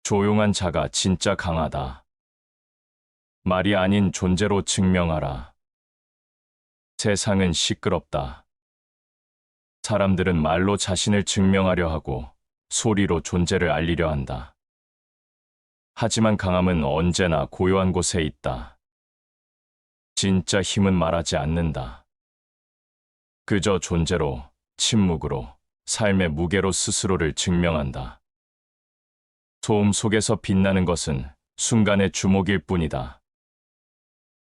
조용한 자가 진짜 강하다. 말이 아닌 존재로 증명하라. 세상은 시끄럽다. 사람들은 말로 자신을 증명하려 하고 소리로 존재를 알리려 한다. 하지만 강함은 언제나 고요한 곳에 있다. 진짜 힘은 말하지 않는다. 그저 존재로, 침묵으로, 삶의 무게로 스스로를 증명한다. 소음 속에서 빛나는 것은 순간의 주목일 뿐이다.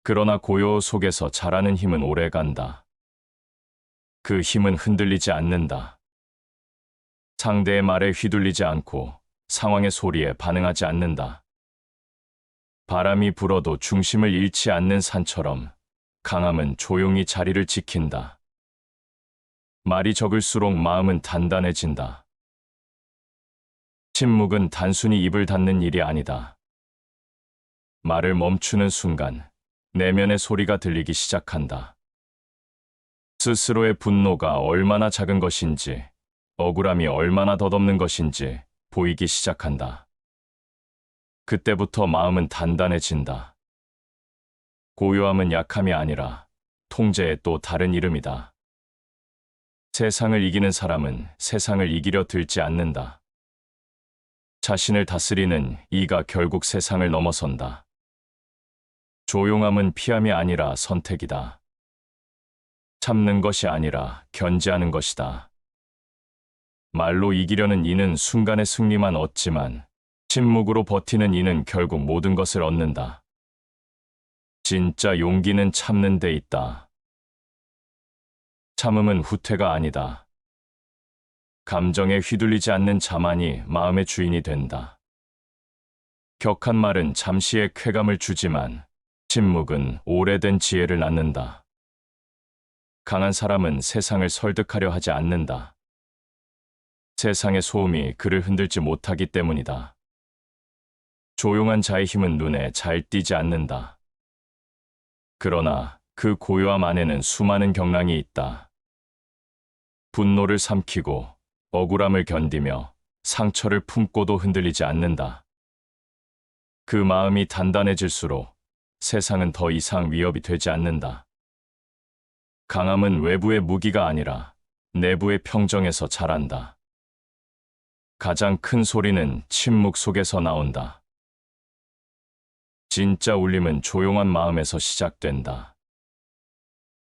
그러나 고요 속에서 자라는 힘은 오래간다. 그 힘은 흔들리지 않는다. 상대의 말에 휘둘리지 않고 상황의 소리에 반응하지 않는다. 바람이 불어도 중심을 잃지 않는 산처럼 강함은 조용히 자리를 지킨다. 말이 적을수록 마음은 단단해진다. 침묵은 단순히 입을 닫는 일이 아니다. 말을 멈추는 순간 내면의 소리가 들리기 시작한다. 스스로의 분노가 얼마나 작은 것인지, 억울함이 얼마나 덧없는 것인지 보이기 시작한다. 그때부터 마음은 단단해진다. 고요함은 약함이 아니라 통제의 또 다른 이름이다. 세상을 이기는 사람은 세상을 이기려 들지 않는다. 자신을 다스리는 이가 결국 세상을 넘어선다. 조용함은 피함이 아니라 선택이다. 참는 것이 아니라 견제하는 것이다. 말로 이기려는 이는 순간의 승리만 얻지만 침묵으로 버티는 이는 결국 모든 것을 얻는다. 진짜 용기는 참는 데 있다. 참음은 후퇴가 아니다. 감정에 휘둘리지 않는 자만이 마음의 주인이 된다. 격한 말은 잠시의 쾌감을 주지만 침묵은 오래된 지혜를 낳는다. 강한 사람은 세상을 설득하려 하지 않는다. 세상의 소음이 그를 흔들지 못하기 때문이다. 조용한 자의 힘은 눈에 잘 띄지 않는다. 그러나 그 고요함 안에는 수많은 경랑이 있다. 분노를 삼키고 억울함을 견디며 상처를 품고도 흔들리지 않는다. 그 마음이 단단해질수록 세상은 더 이상 위협이 되지 않는다. 강함은 외부의 무기가 아니라 내부의 평정에서 자란다. 가장 큰 소리는 침묵 속에서 나온다. 진짜 울림은 조용한 마음에서 시작된다.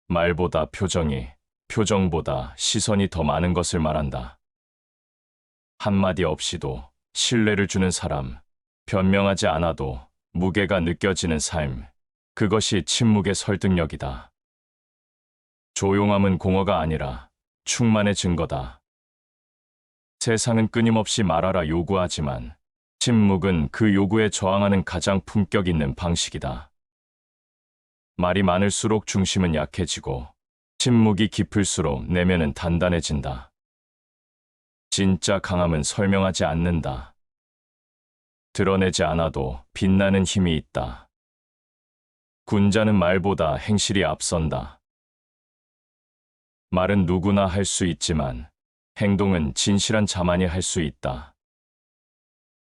말보다 표정이, 표정보다 시선이 더 많은 것을 말한다. 한마디 없이도 신뢰를 주는 사람, 변명하지 않아도 무게가 느껴지는 삶, 그것이 침묵의 설득력이다. 조용함은 공허가 아니라 충만의 증거다. 세상은 끊임없이 말하라 요구하지만 침묵은 그 요구에 저항하는 가장 품격 있는 방식이다. 말이 많을수록 중심은 약해지고 침묵이 깊을수록 내면은 단단해진다. 진짜 강함은 설명하지 않는다. 드러내지 않아도 빛나는 힘이 있다. 군자는 말보다 행실이 앞선다. 말은 누구나 할 수 있지만 행동은 진실한 자만이 할 수 있다.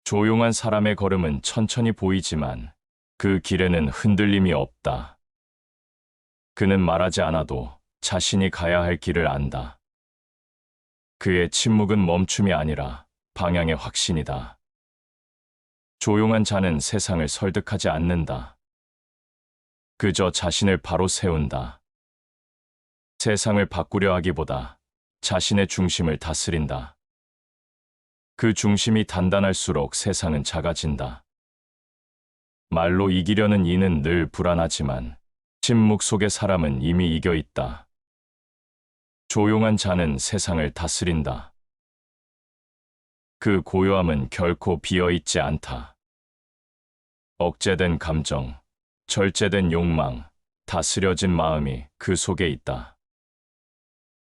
조용한 사람의 걸음은 천천히 보이지만 그 길에는 흔들림이 없다. 그는 말하지 않아도 자신이 가야 할 길을 안다. 그의 침묵은 멈춤이 아니라 방향의 확신이다. 조용한 자는 세상을 설득하지 않는다. 그저 자신을 바로 세운다. 세상을 바꾸려 하기보다 자신의 중심을 다스린다. 그 중심이 단단할수록 세상은 작아진다. 말로 이기려는 이는 늘 불안하지만 침묵 속의 사람은 이미 이겨 있다. 조용한 자는 세상을 다스린다. 그 고요함은 결코 비어있지 않다. 억제된 감정, 절제된 욕망, 다스려진 마음이 그 속에 있다.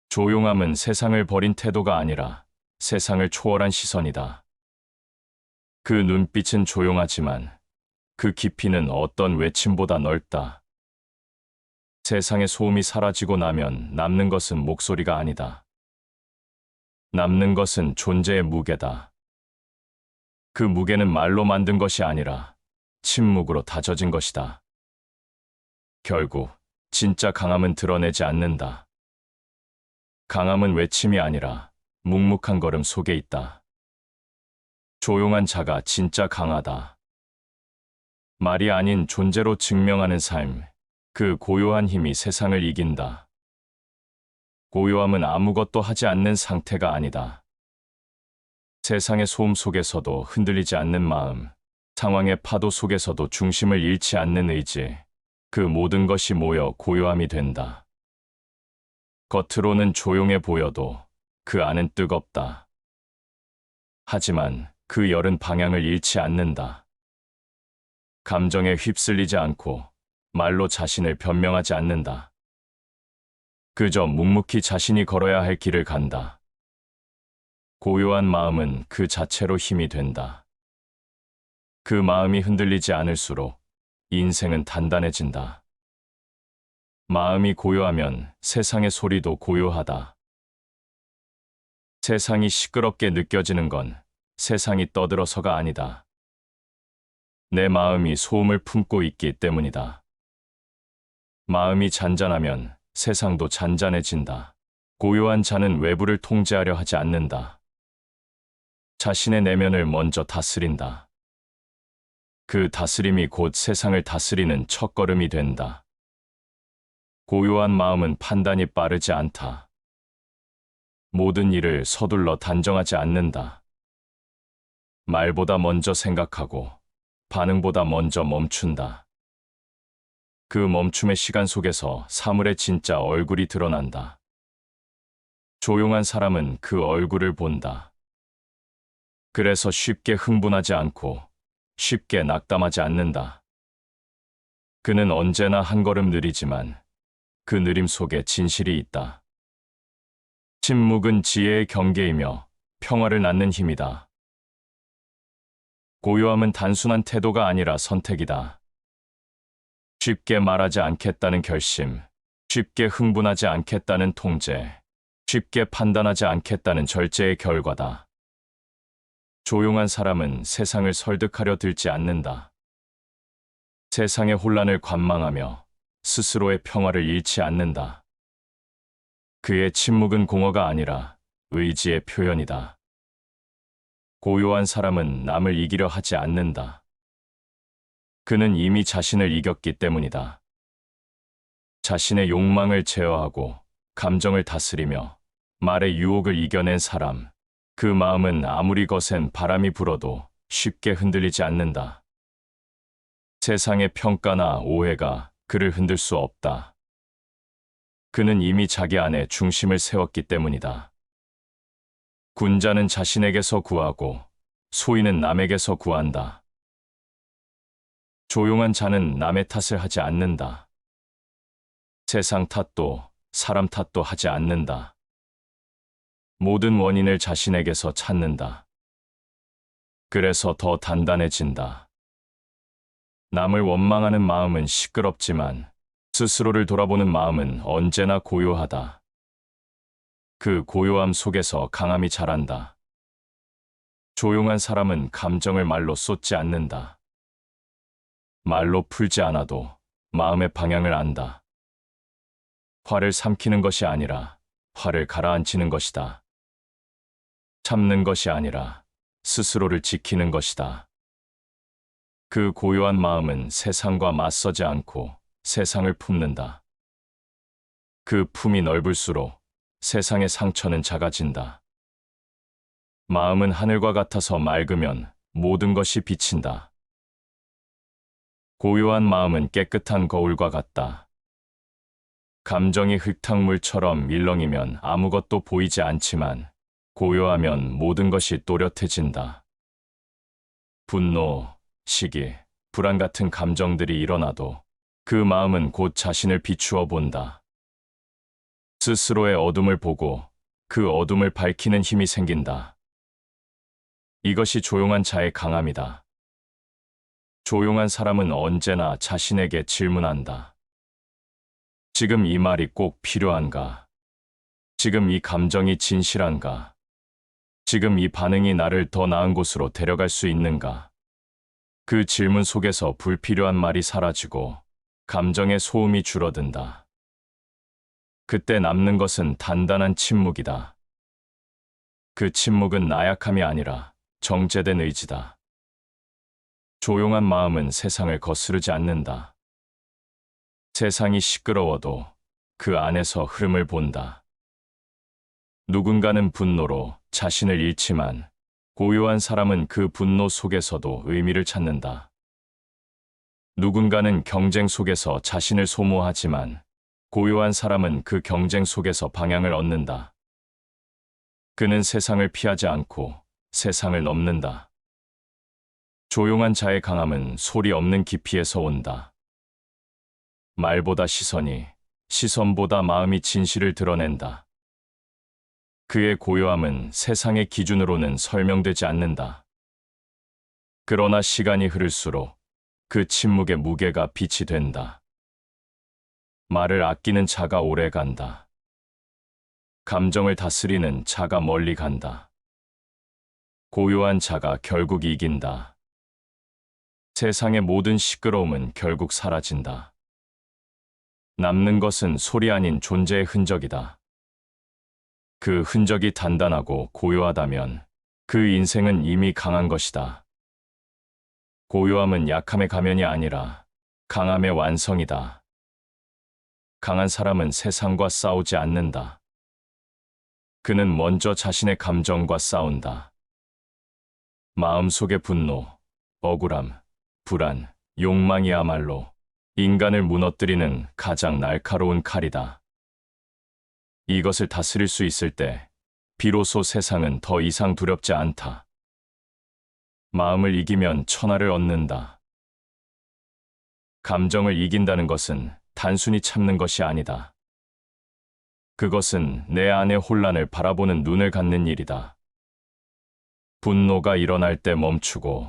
조용함은 세상을 버린 태도가 아니라 세상을 초월한 시선이다. 그 눈빛은 조용하지만 그 깊이는 어떤 외침보다 넓다. 세상의 소음이 사라지고 나면 남는 것은 목소리가 아니다. 남는 것은 존재의 무게다. 그 무게는 말로 만든 것이 아니라 침묵으로 다져진 것이다. 결국 진짜 강함은 드러내지 않는다. 강함은 외침이 아니라 묵묵한 걸음 속에 있다. 조용한 자가 진짜 강하다. 말이 아닌 존재로 증명하는 삶, 그 고요한 힘이 세상을 이긴다. 고요함은 아무것도 하지 않는 상태가 아니다. 세상의 소음 속에서도 흔들리지 않는 마음, 상황의 파도 속에서도 중심을 잃지 않는 의지, 그 모든 것이 모여 고요함이 된다. 겉으로는 조용해 보여도 그 안은 뜨겁다. 하지만 그 열은 방향을 잃지 않는다. 감정에 휩쓸리지 않고 말로 자신을 변명하지 않는다. 그저 묵묵히 자신이 걸어야 할 길을 간다. 고요한 마음은 그 자체로 힘이 된다. 그 마음이 흔들리지 않을수록 인생은 단단해진다. 마음이 고요하면 세상의 소리도 고요하다. 세상이 시끄럽게 느껴지는 건 세상이 떠들어서가 아니다. 내 마음이 소음을 품고 있기 때문이다. 마음이 잔잔하면 세상도 잔잔해진다. 고요한 자는 외부를 통제하려 하지 않는다. 자신의 내면을 먼저 다스린다. 그 다스림이 곧 세상을 다스리는 첫걸음이 된다. 고요한 마음은 판단이 빠르지 않다. 모든 일을 서둘러 단정하지 않는다. 말보다 먼저 생각하고 반응보다 먼저 멈춘다. 그 멈춤의 시간 속에서 사물의 진짜 얼굴이 드러난다. 조용한 사람은 그 얼굴을 본다. 그래서 쉽게 흥분하지 않고 쉽게 낙담하지 않는다. 그는 언제나 한 걸음 느리지만 그 느림 속에 진실이 있다. 침묵은 지혜의 경계이며 평화를 낳는 힘이다. 고요함은 단순한 태도가 아니라 선택이다. 쉽게 말하지 않겠다는 결심, 쉽게 흥분하지 않겠다는 통제, 쉽게 판단하지 않겠다는 절제의 결과다. 조용한 사람은 세상을 설득하려 들지 않는다. 세상의 혼란을 관망하며 스스로의 평화를 잃지 않는다. 그의 침묵은 공허가 아니라 의지의 표현이다. 고요한 사람은 남을 이기려 하지 않는다. 그는 이미 자신을 이겼기 때문이다. 자신의 욕망을 제어하고 감정을 다스리며 말의 유혹을 이겨낸 사람, 그 마음은 아무리 거센 바람이 불어도 쉽게 흔들리지 않는다. 세상의 평가나 오해가 그를 흔들 수 없다. 그는 이미 자기 안에 중심을 세웠기 때문이다. 군자는 자신에게서 구하고 소인은 남에게서 구한다. 조용한 자는 남의 탓을 하지 않는다. 세상 탓도 사람 탓도 하지 않는다. 모든 원인을 자신에게서 찾는다. 그래서 더 단단해진다. 남을 원망하는 마음은 시끄럽지만 스스로를 돌아보는 마음은 언제나 고요하다. 그 고요함 속에서 강함이 자란다. 조용한 사람은 감정을 말로 쏟지 않는다. 말로 풀지 않아도 마음의 방향을 안다. 화를 삼키는 것이 아니라 화를 가라앉히는 것이다. 참는 것이 아니라 스스로를 지키는 것이다. 그 고요한 마음은 세상과 맞서지 않고 세상을 품는다. 그 품이 넓을수록 세상의 상처는 작아진다. 마음은 하늘과 같아서 맑으면 모든 것이 비친다. 고요한 마음은 깨끗한 거울과 같다. 감정이 흙탕물처럼 밀렁이면 아무것도 보이지 않지만 고요하면 모든 것이 또렷해진다. 분노, 시기, 불안 같은 감정들이 일어나도 그 마음은 곧 자신을 비추어 본다. 스스로의 어둠을 보고 그 어둠을 밝히는 힘이 생긴다. 이것이 조용한 자의 강함이다. 조용한 사람은 언제나 자신에게 질문한다. 지금 이 말이 꼭 필요한가? 지금 이 감정이 진실한가? 지금 이 반응이 나를 더 나은 곳으로 데려갈 수 있는가? 그 질문 속에서 불필요한 말이 사라지고 감정의 소음이 줄어든다. 그때 남는 것은 단단한 침묵이다. 그 침묵은 나약함이 아니라 정제된 의지다. 조용한 마음은 세상을 거스르지 않는다. 세상이 시끄러워도 그 안에서 흐름을 본다. 누군가는 분노로 자신을 잃지만 고요한 사람은 그 분노 속에서도 의미를 찾는다. 누군가는 경쟁 속에서 자신을 소모하지만 고요한 사람은 그 경쟁 속에서 방향을 얻는다. 그는 세상을 피하지 않고 세상을 넘는다. 조용한 자의 강함은 소리 없는 깊이에서 온다. 말보다 시선이, 시선보다 마음이 진실을 드러낸다. 그의 고요함은 세상의 기준으로는 설명되지 않는다. 그러나 시간이 흐를수록 그 침묵의 무게가 빛이 된다. 말을 아끼는 자가 오래 간다. 감정을 다스리는 자가 멀리 간다. 고요한 자가 결국 이긴다. 세상의 모든 시끄러움은 결국 사라진다. 남는 것은 소리 아닌 존재의 흔적이다. 그 흔적이 단단하고 고요하다면 그 인생은 이미 강한 것이다. 고요함은 약함의 가면이 아니라 강함의 완성이다. 강한 사람은 세상과 싸우지 않는다. 그는 먼저 자신의 감정과 싸운다. 마음속의 분노, 억울함, 불안, 욕망이야말로 인간을 무너뜨리는 가장 날카로운 칼이다. 이것을 다스릴 수 있을 때 비로소 세상은 더 이상 두렵지 않다. 마음을 이기면 천하를 얻는다. 감정을 이긴다는 것은 단순히 참는 것이 아니다. 그것은 내 안의 혼란을 바라보는 눈을 갖는 일이다. 분노가 일어날 때 멈추고,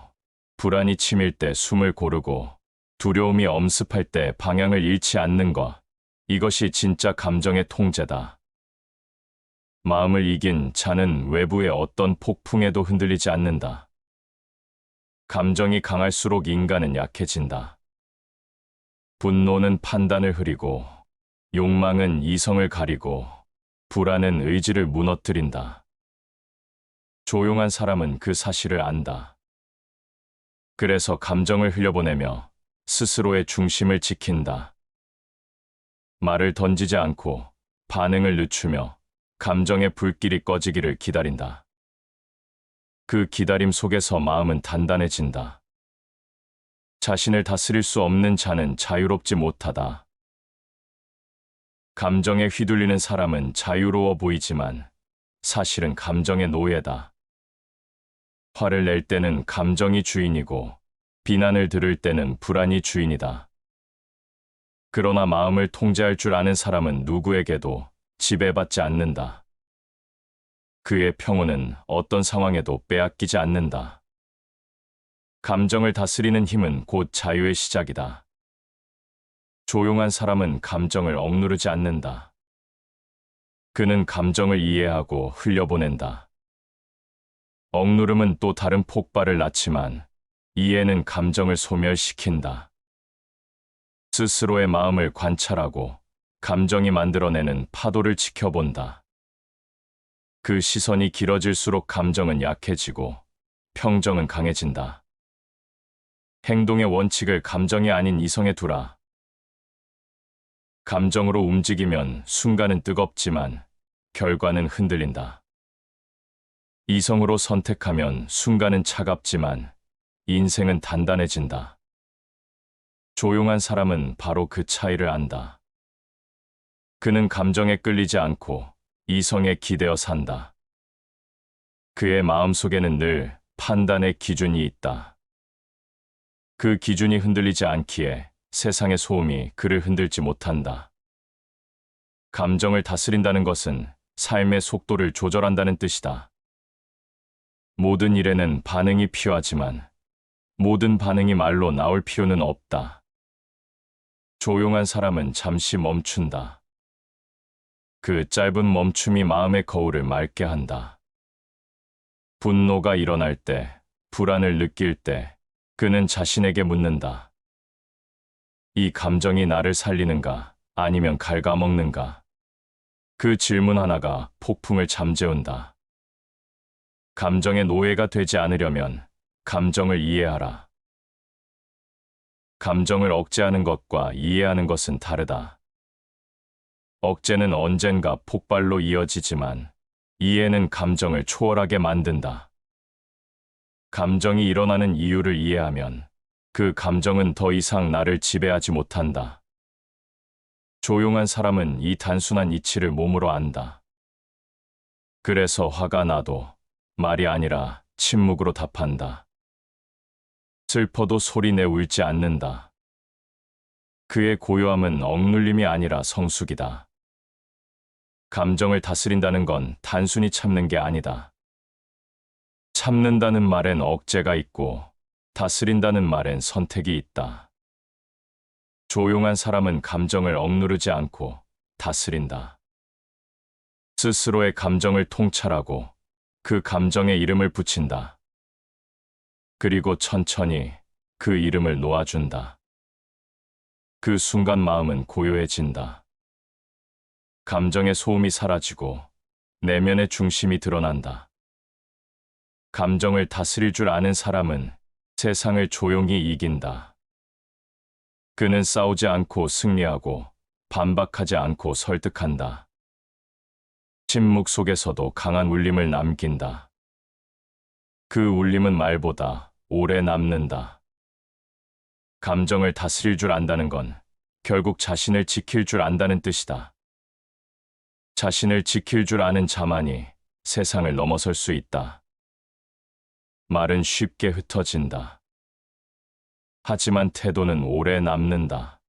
불안이 치밀 때 숨을 고르고, 두려움이 엄습할 때 방향을 잃지 않는 것, 이것이 진짜 감정의 통제다. 마음을 이긴 자는 외부의 어떤 폭풍에도 흔들리지 않는다. 감정이 강할수록 인간은 약해진다. 분노는 판단을 흐리고, 욕망은 이성을 가리고, 불안은 의지를 무너뜨린다. 조용한 사람은 그 사실을 안다. 그래서 감정을 흘려보내며 스스로의 중심을 지킨다. 말을 던지지 않고 반응을 늦추며 감정의 불길이 꺼지기를 기다린다. 그 기다림 속에서 마음은 단단해진다. 자신을 다스릴 수 없는 자는 자유롭지 못하다. 감정에 휘둘리는 사람은 자유로워 보이지만 사실은 감정의 노예다. 화를 낼 때는 감정이 주인이고 비난을 들을 때는 불안이 주인이다. 그러나 마음을 통제할 줄 아는 사람은 누구에게도 지배받지 않는다. 그의 평온은 어떤 상황에도 빼앗기지 않는다. 감정을 다스리는 힘은 곧 자유의 시작이다. 조용한 사람은 감정을 억누르지 않는다. 그는 감정을 이해하고 흘려보낸다. 억누름은 또 다른 폭발을 낳지만 이해는 감정을 소멸시킨다. 스스로의 마음을 관찰하고 감정이 만들어내는 파도를 지켜본다. 그 시선이 길어질수록 감정은 약해지고 평정은 강해진다. 행동의 원칙을 감정이 아닌 이성에 두라. 감정으로 움직이면 순간은 뜨겁지만 결과는 흔들린다. 이성으로 선택하면 순간은 차갑지만 인생은 단단해진다. 조용한 사람은 바로 그 차이를 안다. 그는 감정에 끌리지 않고 이성에 기대어 산다. 그의 마음속에는 늘 판단의 기준이 있다. 그 기준이 흔들리지 않기에 세상의 소음이 그를 흔들지 못한다. 감정을 다스린다는 것은 삶의 속도를 조절한다는 뜻이다. 모든 일에는 반응이 필요하지만 모든 반응이 말로 나올 필요는 없다. 조용한 사람은 잠시 멈춘다. 그 짧은 멈춤이 마음의 거울을 맑게 한다. 분노가 일어날 때, 불안을 느낄 때, 그는 자신에게 묻는다. 이 감정이 나를 살리는가, 아니면 갉아먹는가? 그 질문 하나가 폭풍을 잠재운다. 감정의 노예가 되지 않으려면 감정을 이해하라. 감정을 억제하는 것과 이해하는 것은 다르다. 억제는 언젠가 폭발로 이어지지만 이해는 감정을 초월하게 만든다. 감정이 일어나는 이유를 이해하면 그 감정은 더 이상 나를 지배하지 못한다. 조용한 사람은 이 단순한 이치를 몸으로 안다. 그래서 화가 나도 말이 아니라 침묵으로 답한다. 슬퍼도 소리내 울지 않는다. 그의 고요함은 억눌림이 아니라 성숙이다. 감정을 다스린다는 건 단순히 참는 게 아니다. 참는다는 말엔 억제가 있고 다스린다는 말엔 선택이 있다. 조용한 사람은 감정을 억누르지 않고 다스린다. 스스로의 감정을 통찰하고 그 감정에 이름을 붙인다. 그리고 천천히 그 이름을 놓아준다. 그 순간 마음은 고요해진다. 감정의 소음이 사라지고 내면의 중심이 드러난다. 감정을 다스릴 줄 아는 사람은 세상을 조용히 이긴다. 그는 싸우지 않고 승리하고 반박하지 않고 설득한다. 침묵 속에서도 강한 울림을 남긴다. 그 울림은 말보다 오래 남는다. 감정을 다스릴 줄 안다는 건 결국 자신을 지킬 줄 안다는 뜻이다. 자신을 지킬 줄 아는 자만이 세상을 넘어설 수 있다. 말은 쉽게 흩어진다. 하지만 태도는 오래 남는다.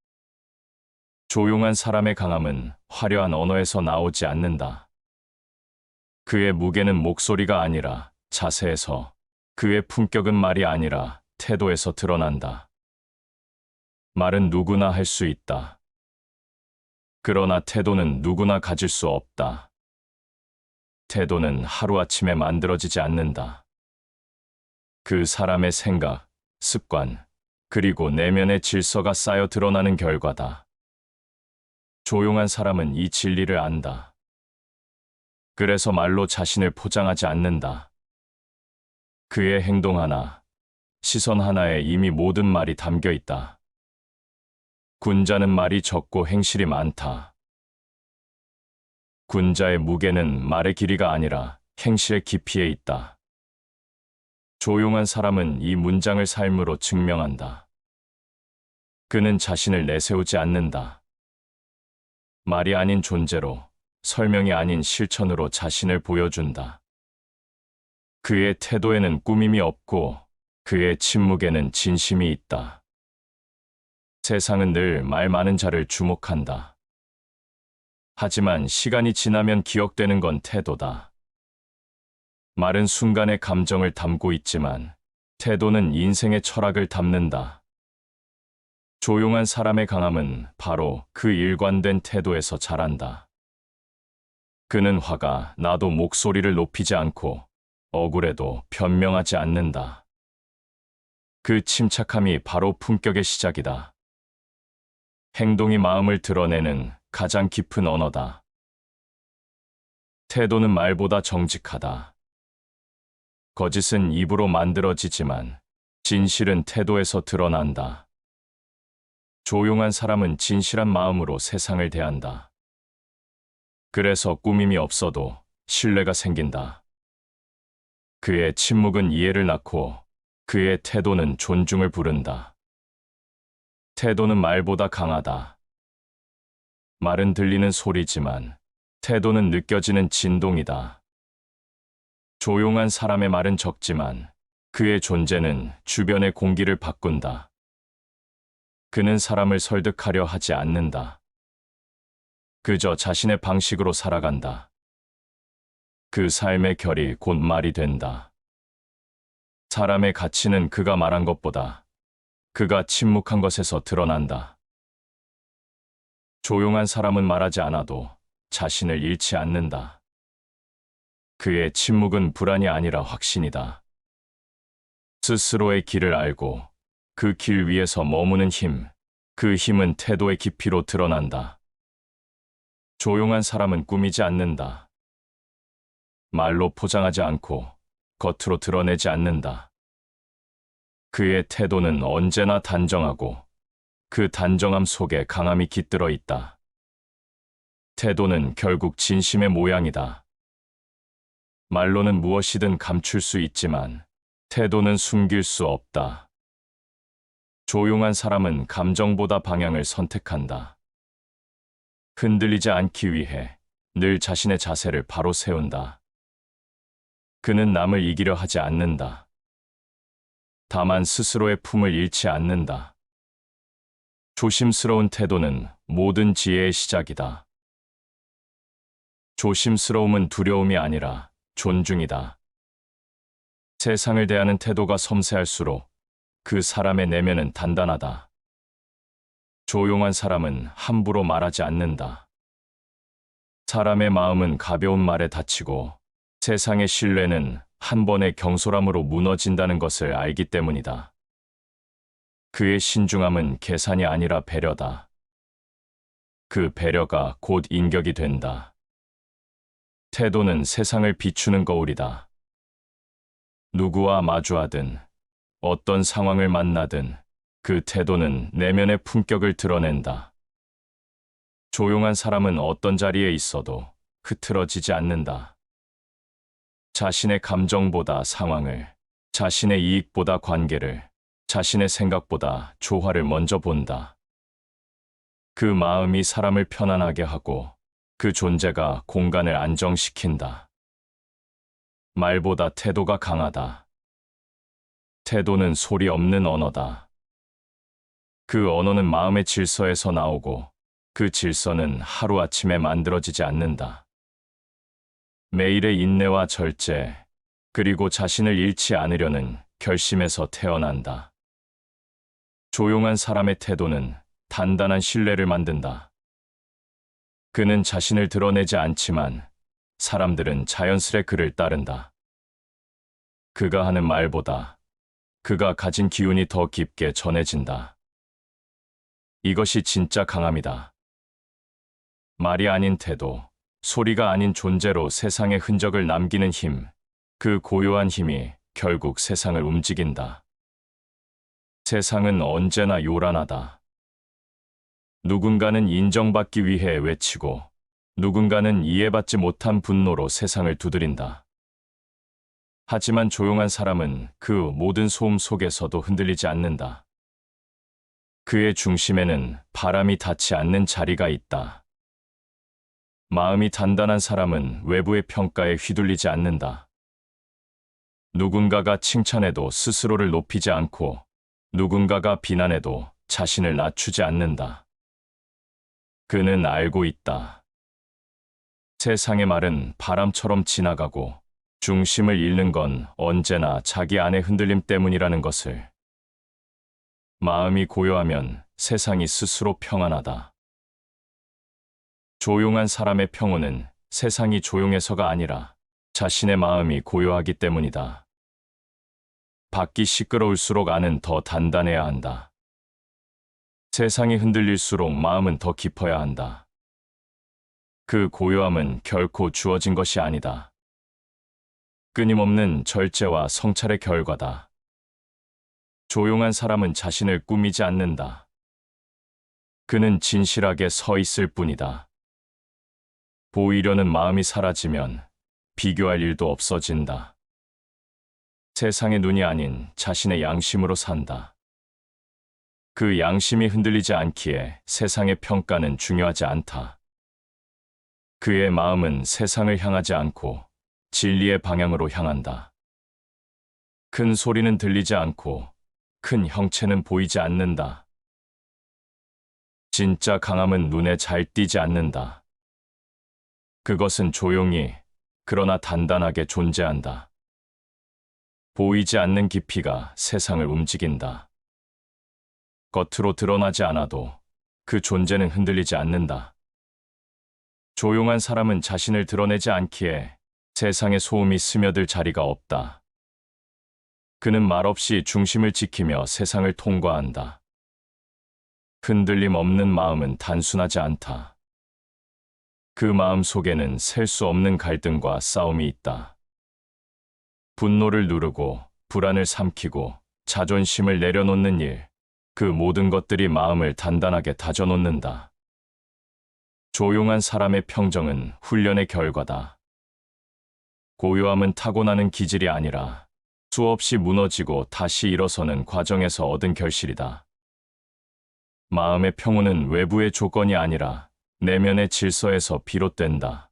조용한 사람의 강함은 화려한 언어에서 나오지 않는다. 그의 무게는 목소리가 아니라 자세에서, 그의 품격은 말이 아니라 태도에서 드러난다. 말은 누구나 할 수 있다. 그러나 태도는 누구나 가질 수 없다. 태도는 하루아침에 만들어지지 않는다. 그 사람의 생각, 습관, 그리고 내면의 질서가 쌓여 드러나는 결과다. 조용한 사람은 이 진리를 안다. 그래서 말로 자신을 포장하지 않는다. 그의 행동 하나, 시선 하나에 이미 모든 말이 담겨 있다. 군자는 말이 적고 행실이 많다. 군자의 무게는 말의 길이가 아니라 행실의 깊이에 있다. 조용한 사람은 이 문장을 삶으로 증명한다. 그는 자신을 내세우지 않는다. 말이 아닌 존재로, 설명이 아닌 실천으로 자신을 보여준다. 그의 태도에는 꾸밈이 없고 그의 침묵에는 진심이 있다. 세상은 늘 말 많은 자를 주목한다. 하지만 시간이 지나면 기억되는 건 태도다. 말은 순간의 감정을 담고 있지만 태도는 인생의 철학을 담는다. 조용한 사람의 강함은 바로 그 일관된 태도에서 자란다. 그는 화가 나도 목소리를 높이지 않고 억울해도 변명하지 않는다. 그 침착함이 바로 품격의 시작이다. 행동이 마음을 드러내는 가장 깊은 언어다. 태도는 말보다 정직하다. 거짓은 입으로 만들어지지만 진실은 태도에서 드러난다. 조용한 사람은 진실한 마음으로 세상을 대한다. 그래서 꾸밈이 없어도 신뢰가 생긴다. 그의 침묵은 이해를 낳고 그의 태도는 존중을 부른다. 태도는 말보다 강하다. 말은 들리는 소리지만 태도는 느껴지는 진동이다. 조용한 사람의 말은 적지만 그의 존재는 주변의 공기를 바꾼다. 그는 사람을 설득하려 하지 않는다. 그저 자신의 방식으로 살아간다. 그 삶의 결이 곧 말이 된다. 사람의 가치는 그가 말한 것보다 그가 침묵한 것에서 드러난다. 조용한 사람은 말하지 않아도 자신을 잃지 않는다. 그의 침묵은 불안이 아니라 확신이다. 스스로의 길을 알고 그 길 위에서 머무는 힘, 그 힘은 태도의 깊이로 드러난다. 조용한 사람은 꾸미지 않는다. 말로 포장하지 않고 겉으로 드러내지 않는다. 그의 태도는 언제나 단정하고 그 단정함 속에 강함이 깃들어 있다. 태도는 결국 진심의 모양이다. 말로는 무엇이든 감출 수 있지만 태도는 숨길 수 없다. 조용한 사람은 감정보다 방향을 선택한다. 흔들리지 않기 위해 늘 자신의 자세를 바로 세운다. 그는 남을 이기려 하지 않는다. 다만 스스로의 품을 잃지 않는다. 조심스러운 태도는 모든 지혜의 시작이다. 조심스러움은 두려움이 아니라 존중이다. 세상을 대하는 태도가 섬세할수록 그 사람의 내면은 단단하다. 조용한 사람은 함부로 말하지 않는다. 사람의 마음은 가벼운 말에 다치고 세상의 신뢰는 한 번의 경솔함으로 무너진다는 것을 알기 때문이다. 그의 신중함은 계산이 아니라 배려다. 그 배려가 곧 인격이 된다. 태도는 세상을 비추는 거울이다. 누구와 마주하든 어떤 상황을 만나든 그 태도는 내면의 품격을 드러낸다. 조용한 사람은 어떤 자리에 있어도 흐트러지지 않는다. 자신의 감정보다 상황을, 자신의 이익보다 관계를, 자신의 생각보다 조화를 먼저 본다. 그 마음이 사람을 편안하게 하고 그 존재가 공간을 안정시킨다. 말보다 태도가 강하다. 태도는 소리 없는 언어다. 그 언어는 마음의 질서에서 나오고 그 질서는 하루아침에 만들어지지 않는다. 매일의 인내와 절제, 그리고 자신을 잃지 않으려는 결심에서 태어난다. 조용한 사람의 태도는 단단한 신뢰를 만든다. 그는 자신을 드러내지 않지만 사람들은 자연스레 그를 따른다. 그가 하는 말보다 그가 가진 기운이 더 깊게 전해진다. 이것이 진짜 강함이다. 말이 아닌 태도, 소리가 아닌 존재로 세상에 흔적을 남기는 힘, 그 고요한 힘이 결국 세상을 움직인다. 세상은 언제나 요란하다. 누군가는 인정받기 위해 외치고 누군가는 이해받지 못한 분노로 세상을 두드린다. 하지만 조용한 사람은 그 모든 소음 속에서도 흔들리지 않는다. 그의 중심에는 바람이 닿지 않는 자리가 있다. 마음이 단단한 사람은 외부의 평가에 휘둘리지 않는다. 누군가가 칭찬해도 스스로를 높이지 않고 누군가가 비난해도 자신을 낮추지 않는다. 그는 알고 있다. 세상의 말은 바람처럼 지나가고 중심을 잃는 건 언제나 자기 안의 흔들림 때문이라는 것을. 마음이 고요하면 세상이 스스로 평안하다. 조용한 사람의 평온은 세상이 조용해서가 아니라 자신의 마음이 고요하기 때문이다. 밖이 시끄러울수록 안은 더 단단해야 한다. 세상이 흔들릴수록 마음은 더 깊어야 한다. 그 고요함은 결코 주어진 것이 아니다. 끊임없는 절제와 성찰의 결과다. 조용한 사람은 자신을 꾸미지 않는다. 그는 진실하게 서 있을 뿐이다. 보이려는 마음이 사라지면 비교할 일도 없어진다. 세상의 눈이 아닌 자신의 양심으로 산다. 그 양심이 흔들리지 않기에 세상의 평가는 중요하지 않다. 그의 마음은 세상을 향하지 않고 진리의 방향으로 향한다. 큰 소리는 들리지 않고 큰 형체는 보이지 않는다. 진짜 강함은 눈에 잘 띄지 않는다. 그것은 조용히 그러나 단단하게 존재한다. 보이지 않는 깊이가 세상을 움직인다. 겉으로 드러나지 않아도 그 존재는 흔들리지 않는다. 조용한 사람은 자신을 드러내지 않기에 세상에 소음이 스며들 자리가 없다. 그는 말없이 중심을 지키며 세상을 통과한다. 흔들림 없는 마음은 단순하지 않다. 그 마음 속에는 셀 수 없는 갈등과 싸움이 있다. 분노를 누르고 불안을 삼키고 자존심을 내려놓는 일, 그 모든 것들이 마음을 단단하게 다져놓는다. 조용한 사람의 평정은 훈련의 결과다. 고요함은 타고나는 기질이 아니라 수없이 무너지고 다시 일어서는 과정에서 얻은 결실이다. 마음의 평온은 외부의 조건이 아니라 내면의 질서에서 비롯된다.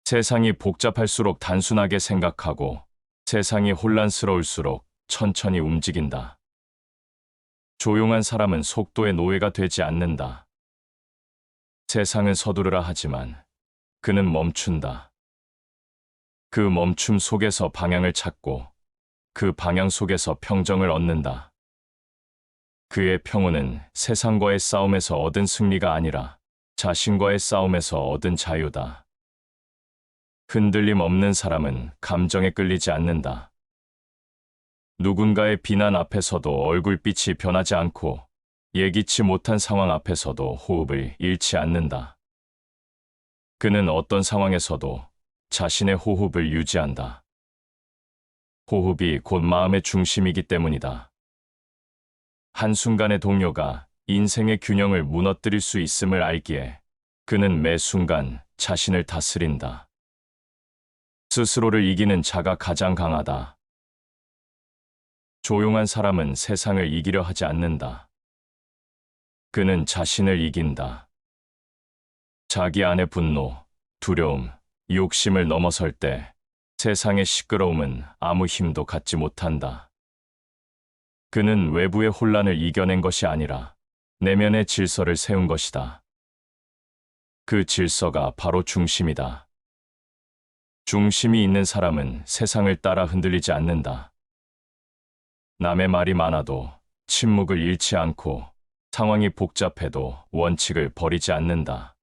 세상이 복잡할수록 단순하게 생각하고 세상이 혼란스러울수록 천천히 움직인다. 조용한 사람은 속도의 노예가 되지 않는다. 세상은 서두르라 하지만 그는 멈춘다. 그 멈춤 속에서 방향을 찾고 그 방향 속에서 평정을 얻는다. 그의 평온은 세상과의 싸움에서 얻은 승리가 아니라 자신과의 싸움에서 얻은 자유다. 흔들림 없는 사람은 감정에 끌리지 않는다. 누군가의 비난 앞에서도 얼굴빛이 변하지 않고 예기치 못한 상황 앞에서도 호흡을 잃지 않는다. 그는 어떤 상황에서도 자신의 호흡을 유지한다. 호흡이 곧 마음의 중심이기 때문이다. 한순간의 동요가 인생의 균형을 무너뜨릴 수 있음을 알기에 그는 매 순간 자신을 다스린다. 스스로를 이기는 자가 가장 강하다. 조용한 사람은 세상을 이기려 하지 않는다. 그는 자신을 이긴다. 자기 안의 분노, 두려움, 욕심을 넘어설 때 세상의 시끄러움은 아무 힘도 갖지 못한다. 그는 외부의 혼란을 이겨낸 것이 아니라 내면의 질서를 세운 것이다. 그 질서가 바로 중심이다. 중심이 있는 사람은 세상을 따라 흔들리지 않는다. 남의 말이 많아도 침묵을 잃지 않고 상황이 복잡해도 원칙을 버리지 않는다.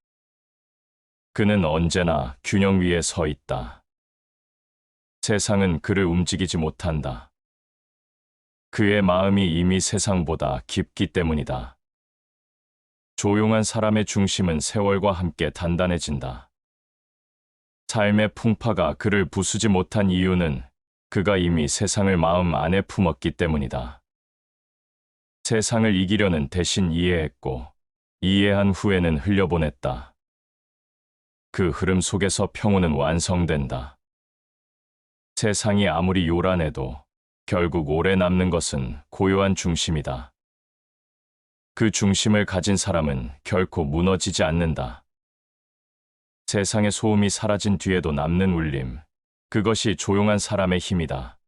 그는 언제나 균형 위에 서 있다. 세상은 그를 움직이지 못한다. 그의 마음이 이미 세상보다 깊기 때문이다. 조용한 사람의 중심은 세월과 함께 단단해진다. 삶의 풍파가 그를 부수지 못한 이유는 그가 이미 세상을 마음 안에 품었기 때문이다. 세상을 이기려는 대신 이해했고, 이해한 후에는 흘려보냈다. 그 흐름 속에서 평온은 완성된다. 세상이 아무리 요란해도 결국 오래 남는 것은 고요한 중심이다. 그 중심을 가진 사람은 결코 무너지지 않는다. 세상의 소음이 사라진 뒤에도 남는 울림, 그것이 조용한 사람의 힘이다.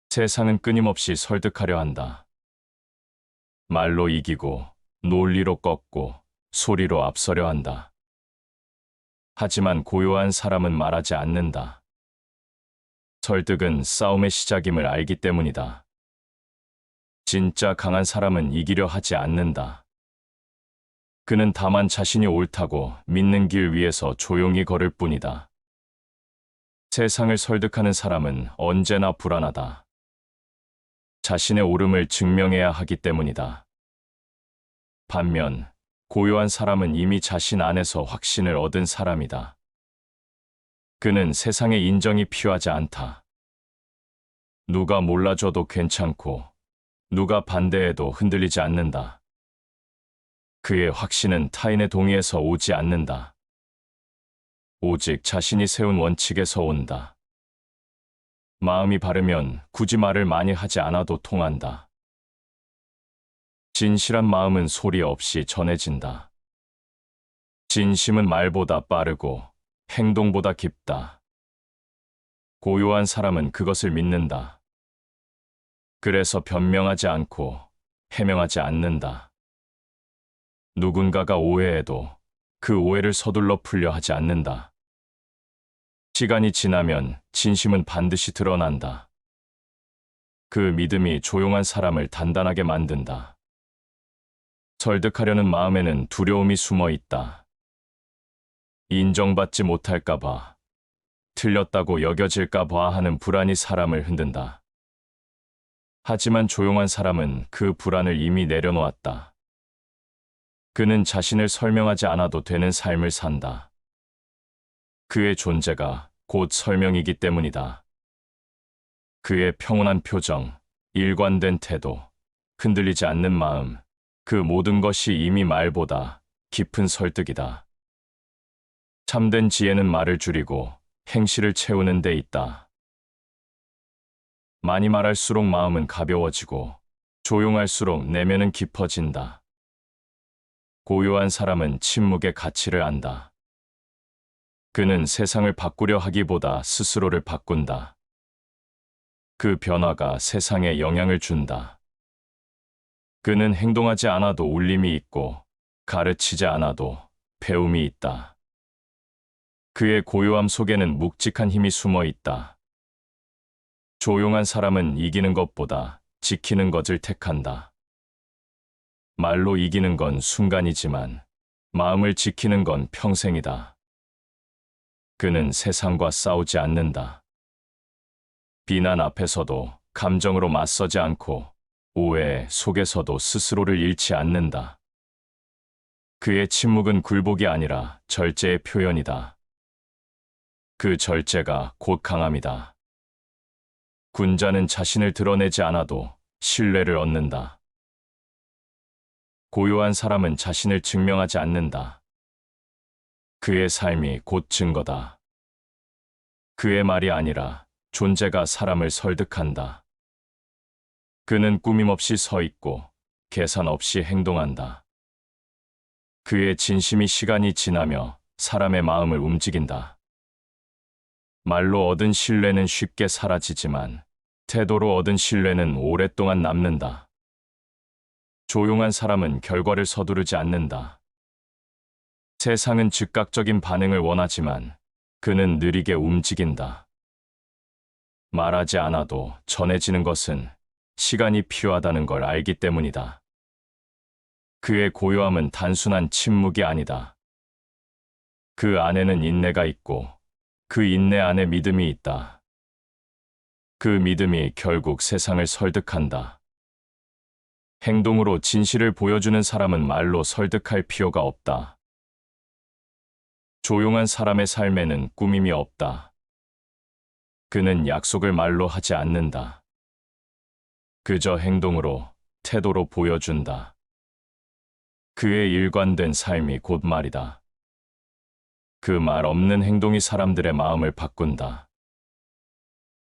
세상은 끊임없이 설득하려 한다. 말로 이기고, 논리로 꺾고, 소리로 앞서려 한다. 하지만 고요한 사람은 말하지 않는다. 설득은 싸움의 시작임을 알기 때문이다. 진짜 강한 사람은 이기려 하지 않는다. 그는 다만 자신이 옳다고 믿는 길 위에서 조용히 걸을 뿐이다. 세상을 설득하는 사람은 언제나 불안하다. 자신의 옳음을 증명해야 하기 때문이다. 반면 고요한 사람은 이미 자신 안에서 확신을 얻은 사람이다. 그는 세상의 인정이 필요하지 않다. 누가 몰라줘도 괜찮고 누가 반대해도 흔들리지 않는다. 그의 확신은 타인의 동의에서 오지 않는다. 오직 자신이 세운 원칙에서 온다. 마음이 바르면 굳이 말을 많이 하지 않아도 통한다. 진실한 마음은 소리 없이 전해진다. 진심은 말보다 빠르고 행동보다 깊다. 고요한 사람은 그것을 믿는다. 그래서 변명하지 않고 해명하지 않는다. 누군가가 오해해도 그 오해를 서둘러 풀려 하지 않는다. 시간이 지나면 진심은 반드시 드러난다. 그 믿음이 조용한 사람을 단단하게 만든다. 설득하려는 마음에는 두려움이 숨어 있다. 인정받지 못할까봐, 틀렸다고 여겨질까봐 하는 불안이 사람을 흔든다. 하지만 조용한 사람은 그 불안을 이미 내려놓았다. 그는 자신을 설명하지 않아도 되는 삶을 산다. 그의 존재가 곧 설명이기 때문이다. 그의 평온한 표정, 일관된 태도, 흔들리지 않는 마음, 그 모든 것이 이미 말보다 깊은 설득이다. 참된 지혜는 말을 줄이고 행실을 채우는 데 있다. 많이 말할수록 마음은 가벼워지고 조용할수록 내면은 깊어진다. 고요한 사람은 침묵의 가치를 안다. 그는 세상을 바꾸려 하기보다 스스로를 바꾼다. 그 변화가 세상에 영향을 준다. 그는 행동하지 않아도 울림이 있고 가르치지 않아도 배움이 있다. 그의 고요함 속에는 묵직한 힘이 숨어 있다. 조용한 사람은 이기는 것보다 지키는 것을 택한다. 말로 이기는 건 순간이지만 마음을 지키는 건 평생이다. 그는 세상과 싸우지 않는다. 비난 앞에서도 감정으로 맞서지 않고 오해 속에서도 스스로를 잃지 않는다. 그의 침묵은 굴복이 아니라 절제의 표현이다. 그 절제가 곧 강함이다. 군자는 자신을 드러내지 않아도 신뢰를 얻는다. 고요한 사람은 자신을 증명하지 않는다. 그의 삶이 곧 증거다. 그의 말이 아니라 존재가 사람을 설득한다. 그는 꾸밈 없이 서 있고 계산 없이 행동한다. 그의 진심이 시간이 지나며 사람의 마음을 움직인다. 말로 얻은 신뢰는 쉽게 사라지지만 태도로 얻은 신뢰는 오랫동안 남는다. 조용한 사람은 결과를 서두르지 않는다. 세상은 즉각적인 반응을 원하지만 그는 느리게 움직인다. 말하지 않아도 전해지는 것은 시간이 필요하다는 걸 알기 때문이다. 그의 고요함은 단순한 침묵이 아니다. 그 안에는 인내가 있고 그 인내 안에 믿음이 있다. 그 믿음이 결국 세상을 설득한다. 행동으로 진실을 보여주는 사람은 말로 설득할 필요가 없다. 조용한 사람의 삶에는 꾸밈이 없다. 그는 약속을 말로 하지 않는다. 그저 행동으로, 태도로 보여준다. 그의 일관된 삶이 곧 말이다. 그 말 없는 행동이 사람들의 마음을 바꾼다.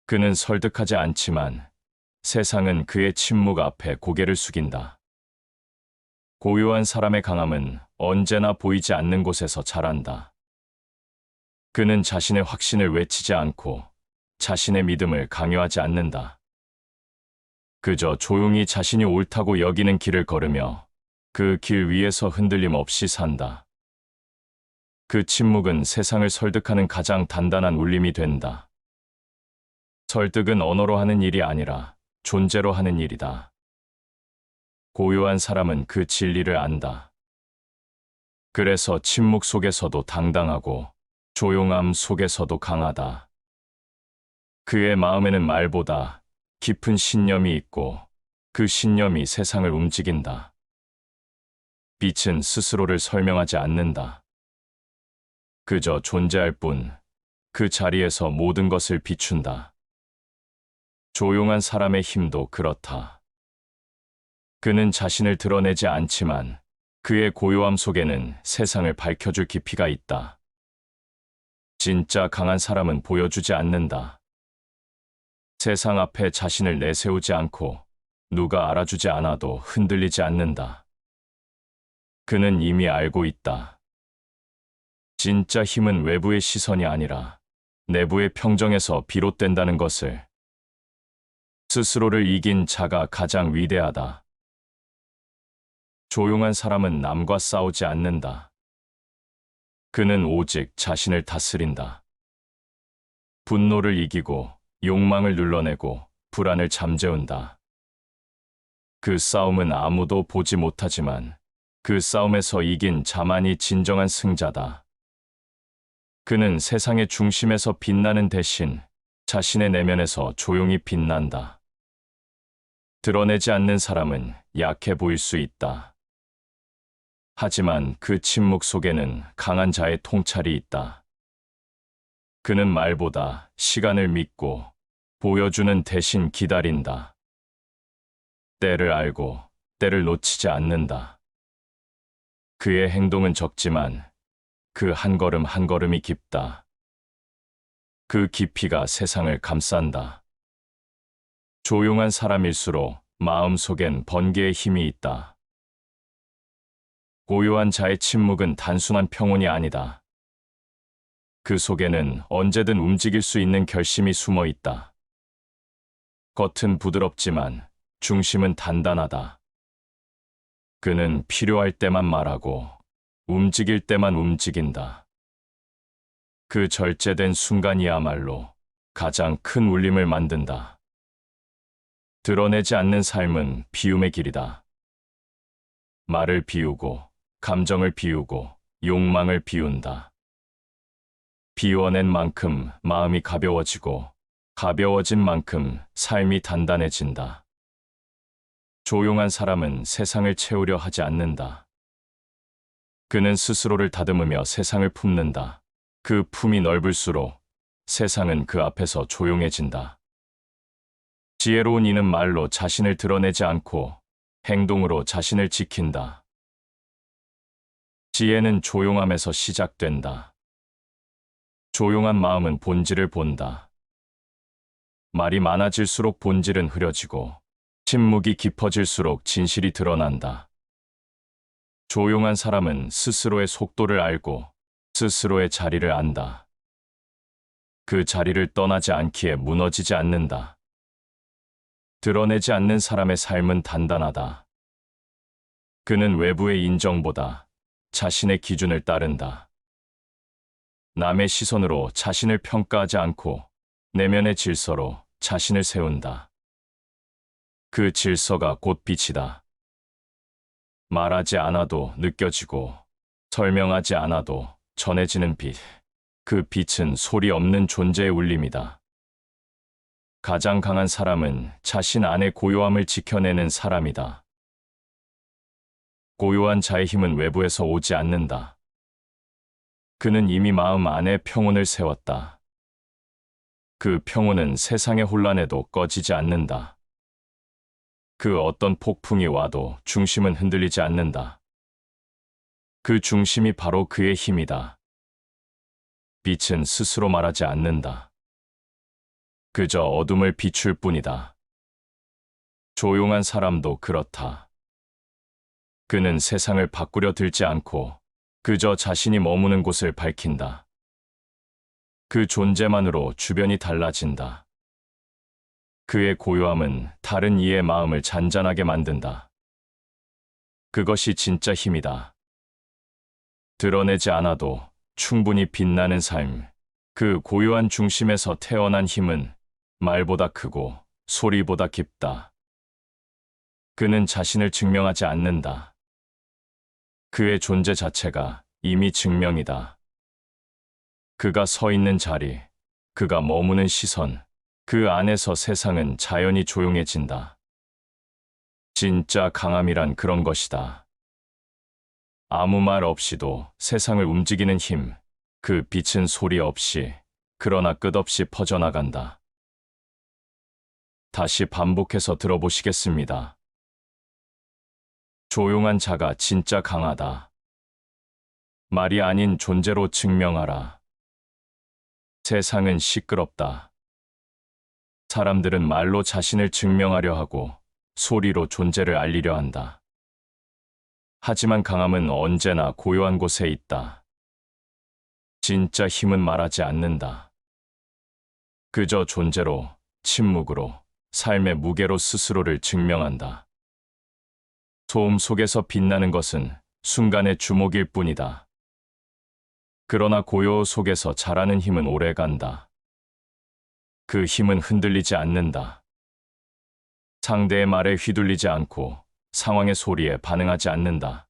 그는 설득하지 않지만 세상은 그의 침묵 앞에 고개를 숙인다. 고요한 사람의 강함은 언제나 보이지 않는 곳에서 자란다. 그는 자신의 확신을 외치지 않고 자신의 믿음을 강요하지 않는다. 그저 조용히 자신이 옳다고 여기는 길을 걸으며 그 길 위에서 흔들림 없이 산다. 그 침묵은 세상을 설득하는 가장 단단한 울림이 된다. 설득은 언어로 하는 일이 아니라 존재로 하는 일이다. 고요한 사람은 그 진리를 안다. 그래서 침묵 속에서도 당당하고 조용함 속에서도 강하다. 그의 마음에는 말보다 깊은 신념이 있고 그 신념이 세상을 움직인다. 빛은 스스로를 설명하지 않는다. 그저 존재할 뿐 그 자리에서 모든 것을 비춘다. 조용한 사람의 힘도 그렇다. 그는 자신을 드러내지 않지만 그의 고요함 속에는 세상을 밝혀줄 깊이가 있다. 진짜 강한 사람은 보여주지 않는다. 세상 앞에 자신을 내세우지 않고 누가 알아주지 않아도 흔들리지 않는다. 그는 이미 알고 있다. 진짜 힘은 외부의 시선이 아니라 내부의 평정에서 비롯된다는 것을. 스스로를 이긴 자가 가장 위대하다. 조용한 사람은 남과 싸우지 않는다. 그는 오직 자신을 다스린다. 분노를 이기고 욕망을 눌러내고 불안을 잠재운다. 그 싸움은 아무도 보지 못하지만 그 싸움에서 이긴 자만이 진정한 승자다. 그는 세상의 중심에서 빛나는 대신 자신의 내면에서 조용히 빛난다. 드러내지 않는 사람은 약해 보일 수 있다. 하지만 그 침묵 속에는 강한 자의 통찰이 있다. 그는 말보다 시간을 믿고 보여주는 대신 기다린다. 때를 알고 때를 놓치지 않는다. 그의 행동은 적지만 그 한 걸음 한 걸음이 깊다. 그 깊이가 세상을 감싼다. 조용한 사람일수록 마음속엔 번개의 힘이 있다. 고요한 자의 침묵은 단순한 평온이 아니다. 그 속에는 언제든 움직일 수 있는 결심이 숨어 있다. 겉은 부드럽지만 중심은 단단하다. 그는 필요할 때만 말하고 움직일 때만 움직인다. 그 절제된 순간이야말로 가장 큰 울림을 만든다. 드러내지 않는 삶은 비움의 길이다. 말을 비우고, 감정을 비우고, 욕망을 비운다. 비워낸 만큼 마음이 가벼워지고, 가벼워진 만큼 삶이 단단해진다. 조용한 사람은 세상을 채우려 하지 않는다. 그는 스스로를 다듬으며 세상을 품는다. 그 품이 넓을수록 세상은 그 앞에서 조용해진다. 지혜로운 이는 말로 자신을 드러내지 않고 행동으로 자신을 지킨다. 지혜는 조용함에서 시작된다. 조용한 마음은 본질을 본다. 말이 많아질수록 본질은 흐려지고 침묵이 깊어질수록 진실이 드러난다. 조용한 사람은 스스로의 속도를 알고 스스로의 자리를 안다. 그 자리를 떠나지 않기에 무너지지 않는다. 드러내지 않는 사람의 삶은 단단하다. 그는 외부의 인정보다 자신의 기준을 따른다. 남의 시선으로 자신을 평가하지 않고 내면의 질서로 자신을 세운다. 그 질서가 곧 빛이다. 말하지 않아도 느껴지고 설명하지 않아도 전해지는 빛. 그 빛은 소리 없는 존재의 울림이다. 가장 강한 사람은 자신 안의 고요함을 지켜내는 사람이다. 고요한 자의 힘은 외부에서 오지 않는다. 그는 이미 마음 안에 평온을 세웠다. 그 평온은 세상의 혼란에도 꺼지지 않는다. 그 어떤 폭풍이 와도 중심은 흔들리지 않는다. 그 중심이 바로 그의 힘이다. 빛은 스스로 말하지 않는다. 그저 어둠을 비출 뿐이다. 조용한 사람도 그렇다. 그는 세상을 바꾸려 들지 않고 그저 자신이 머무는 곳을 밝힌다. 그 존재만으로 주변이 달라진다. 그의 고요함은 다른 이의 마음을 잔잔하게 만든다. 그것이 진짜 힘이다. 드러내지 않아도 충분히 빛나는 삶. 그 고요한 중심에서 태어난 힘은 말보다 크고 소리보다 깊다. 그는 자신을 증명하지 않는다. 그의 존재 자체가 이미 증명이다. 그가 서 있는 자리, 그가 머무는 시선, 그 안에서 세상은 자연히 조용해진다. 진짜 강함이란 그런 것이다. 아무 말 없이도 세상을 움직이는 힘, 그 빛은 소리 없이, 그러나 끝없이 퍼져나간다. 다시 반복해서 들어보시겠습니다. 조용한 자가 진짜 강하다. 말이 아닌 존재로 증명하라. 세상은 시끄럽다. 사람들은 말로 자신을 증명하려 하고 소리로 존재를 알리려 한다. 하지만 강함은 언제나 고요한 곳에 있다. 진짜 힘은 말하지 않는다. 그저 존재로, 침묵으로, 삶의 무게로 스스로를 증명한다. 소음 속에서 빛나는 것은 순간의 주목일 뿐이다. 그러나 고요 속에서 자라는 힘은 오래간다. 그 힘은 흔들리지 않는다. 상대의 말에 휘둘리지 않고 상황의 소리에 반응하지 않는다.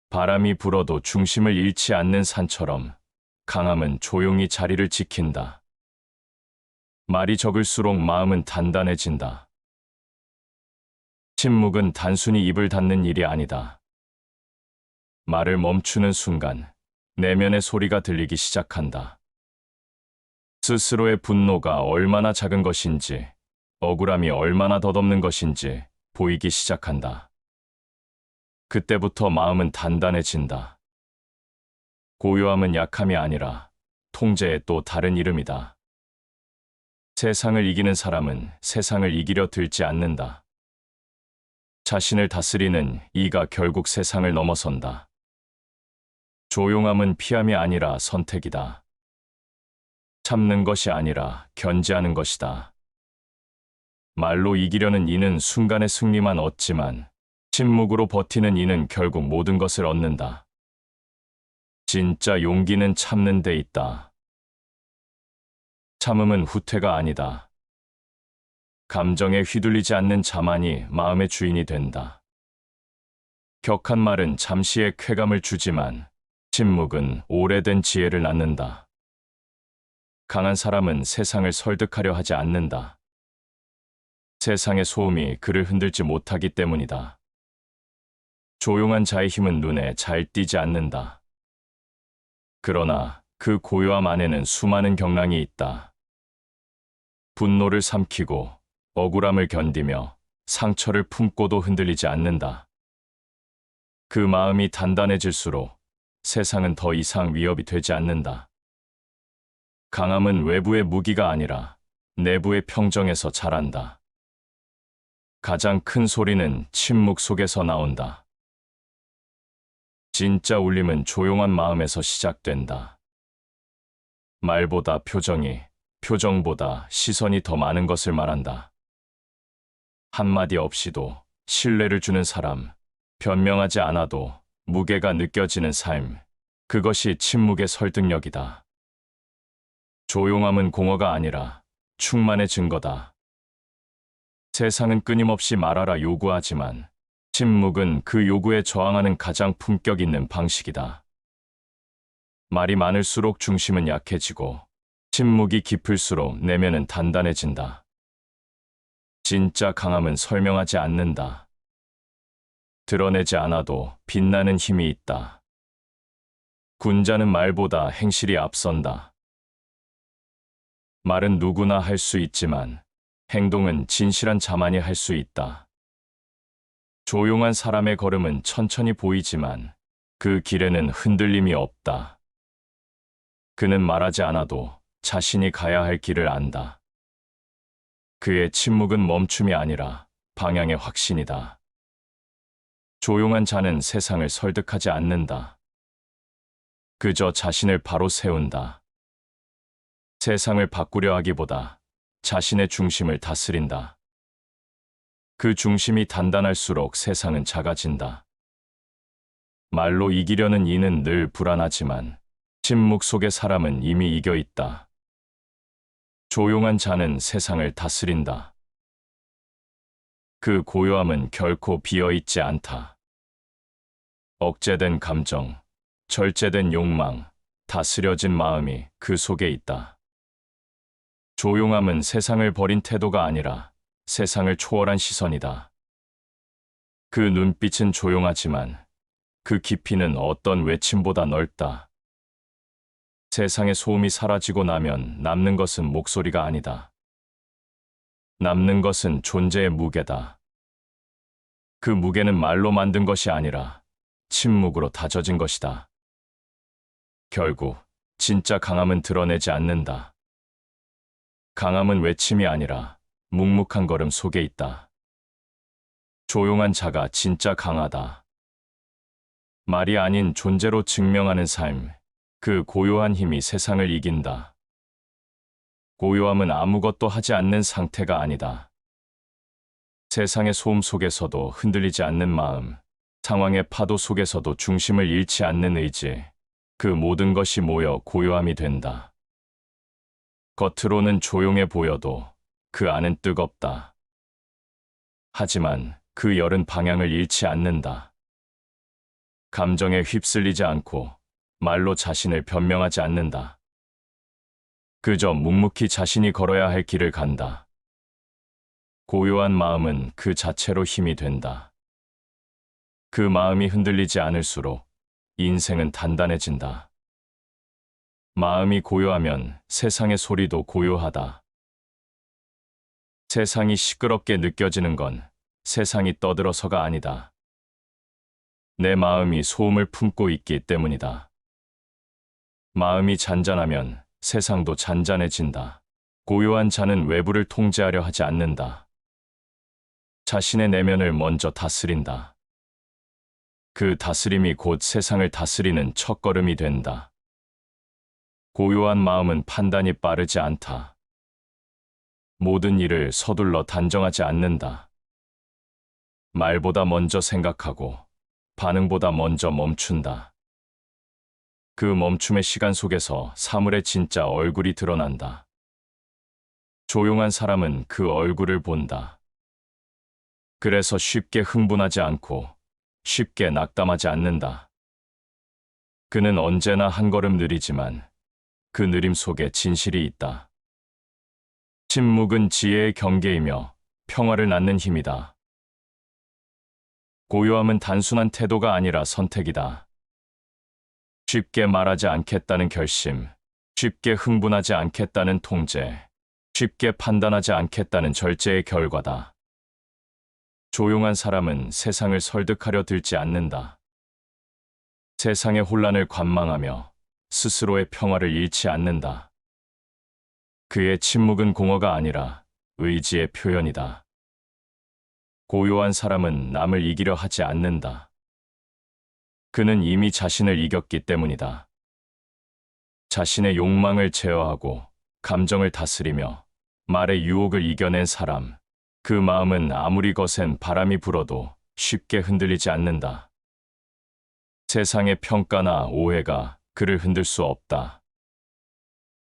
바람이 불어도 중심을 잃지 않는 산처럼 강함은 조용히 자리를 지킨다. 말이 적을수록 마음은 단단해진다. 침묵은 단순히 입을 닫는 일이 아니다. 말을 멈추는 순간 내면의 소리가 들리기 시작한다. 스스로의 분노가 얼마나 작은 것인지, 억울함이 얼마나 덧없는 것인지 보이기 시작한다. 그때부터 마음은 단단해진다. 고요함은 약함이 아니라 통제의 또 다른 이름이다. 세상을 이기는 사람은 세상을 이기려 들지 않는다. 자신을 다스리는 이가 결국 세상을 넘어선다. 조용함은 피함이 아니라 선택이다. 참는 것이 아니라 견제하는 것이다. 말로 이기려는 이는 순간의 승리만 얻지만 침묵으로 버티는 이는 결국 모든 것을 얻는다. 진짜 용기는 참는 데 있다. 참음은 후퇴가 아니다. 감정에 휘둘리지 않는 자만이 마음의 주인이 된다. 격한 말은 잠시의 쾌감을 주지만 침묵은 오래된 지혜를 낳는다. 강한 사람은 세상을 설득하려 하지 않는다. 세상의 소음이 그를 흔들지 못하기 때문이다. 조용한 자의 힘은 눈에 잘 띄지 않는다. 그러나 그 고요함 안에는 수많은 경랑이 있다. 분노를 삼키고 억울함을 견디며 상처를 품고도 흔들리지 않는다. 그 마음이 단단해질수록 세상은 더 이상 위협이 되지 않는다. 강함은 외부의 무기가 아니라 내부의 평정에서 자란다. 가장 큰 소리는 침묵 속에서 나온다. 진짜 울림은 조용한 마음에서 시작된다. 말보다 표정이, 표정보다 시선이 더 많은 것을 말한다. 한마디 없이도 신뢰를 주는 사람, 변명하지 않아도 무게가 느껴지는 삶, 그것이 침묵의 설득력이다. 조용함은 공허가 아니라 충만의 증거다. 세상은 끊임없이 말하라 요구하지만 침묵은 그 요구에 저항하는 가장 품격 있는 방식이다. 말이 많을수록 중심은 약해지고 침묵이 깊을수록 내면은 단단해진다. 진짜 강함은 설명하지 않는다. 드러내지 않아도 빛나는 힘이 있다. 군자는 말보다 행실이 앞선다. 말은 누구나 할 수 있지만 행동은 진실한 자만이 할 수 있다. 조용한 사람의 걸음은 천천히 보이지만 그 길에는 흔들림이 없다. 그는 말하지 않아도 자신이 가야 할 길을 안다. 그의 침묵은 멈춤이 아니라 방향의 확신이다. 조용한 자는 세상을 설득하지 않는다. 그저 자신을 바로 세운다. 세상을 바꾸려 하기보다 자신의 중심을 다스린다. 그 중심이 단단할수록 세상은 작아진다. 말로 이기려는 이는 늘 불안하지만 침묵 속의 사람은 이미 이겨 있다. 조용한 자는 세상을 다스린다. 그 고요함은 결코 비어있지 않다. 억제된 감정, 절제된 욕망, 다스려진 마음이 그 속에 있다. 조용함은 세상을 버린 태도가 아니라 세상을 초월한 시선이다. 그 눈빛은 조용하지만 그 깊이는 어떤 외침보다 넓다. 세상의 소음이 사라지고 나면 남는 것은 목소리가 아니다. 남는 것은 존재의 무게다. 그 무게는 말로 만든 것이 아니라 침묵으로 다져진 것이다. 결국 진짜 강함은 드러내지 않는다. 강함은 외침이 아니라 묵묵한 걸음 속에 있다. 조용한 자가 진짜 강하다. 말이 아닌 존재로 증명하는 삶, 그 고요한 힘이 세상을 이긴다. 고요함은 아무것도 하지 않는 상태가 아니다. 세상의 소음 속에서도 흔들리지 않는 마음, 상황의 파도 속에서도 중심을 잃지 않는 의지, 그 모든 것이 모여 고요함이 된다. 겉으로는 조용해 보여도 그 안은 뜨겁다. 하지만 그 열은 방향을 잃지 않는다. 감정에 휩쓸리지 않고 말로 자신을 변명하지 않는다. 그저 묵묵히 자신이 걸어야 할 길을 간다. 고요한 마음은 그 자체로 힘이 된다. 그 마음이 흔들리지 않을수록 인생은 단단해진다. 마음이 고요하면 세상의 소리도 고요하다. 세상이 시끄럽게 느껴지는 건 세상이 떠들어서가 아니다. 내 마음이 소음을 품고 있기 때문이다. 마음이 잔잔하면 세상도 잔잔해진다. 고요한 자는 외부를 통제하려 하지 않는다. 자신의 내면을 먼저 다스린다. 그 다스림이 곧 세상을 다스리는 첫걸음이 된다. 고요한 마음은 판단이 빠르지 않다. 모든 일을 서둘러 단정하지 않는다. 말보다 먼저 생각하고 반응보다 먼저 멈춘다. 그 멈춤의 시간 속에서 사물의 진짜 얼굴이 드러난다. 조용한 사람은 그 얼굴을 본다. 그래서 쉽게 흥분하지 않고 쉽게 낙담하지 않는다. 그는 언제나 한 걸음 느리지만 그 느림 속에 진실이 있다. 침묵은 지혜의 경계이며 평화를 낳는 힘이다. 고요함은 단순한 태도가 아니라 선택이다. 쉽게 말하지 않겠다는 결심, 쉽게 흥분하지 않겠다는 통제, 쉽게 판단하지 않겠다는 절제의 결과다. 조용한 사람은 세상을 설득하려 들지 않는다. 세상의 혼란을 관망하며 스스로의 평화를 잃지 않는다. 그의 침묵은 공허가 아니라 의지의 표현이다. 고요한 사람은 남을 이기려 하지 않는다. 그는 이미 자신을 이겼기 때문이다. 자신의 욕망을 제어하고 감정을 다스리며 말의 유혹을 이겨낸 사람, 그 마음은 아무리 거센 바람이 불어도 쉽게 흔들리지 않는다. 세상의 평가나 오해가 그를 흔들 수 없다.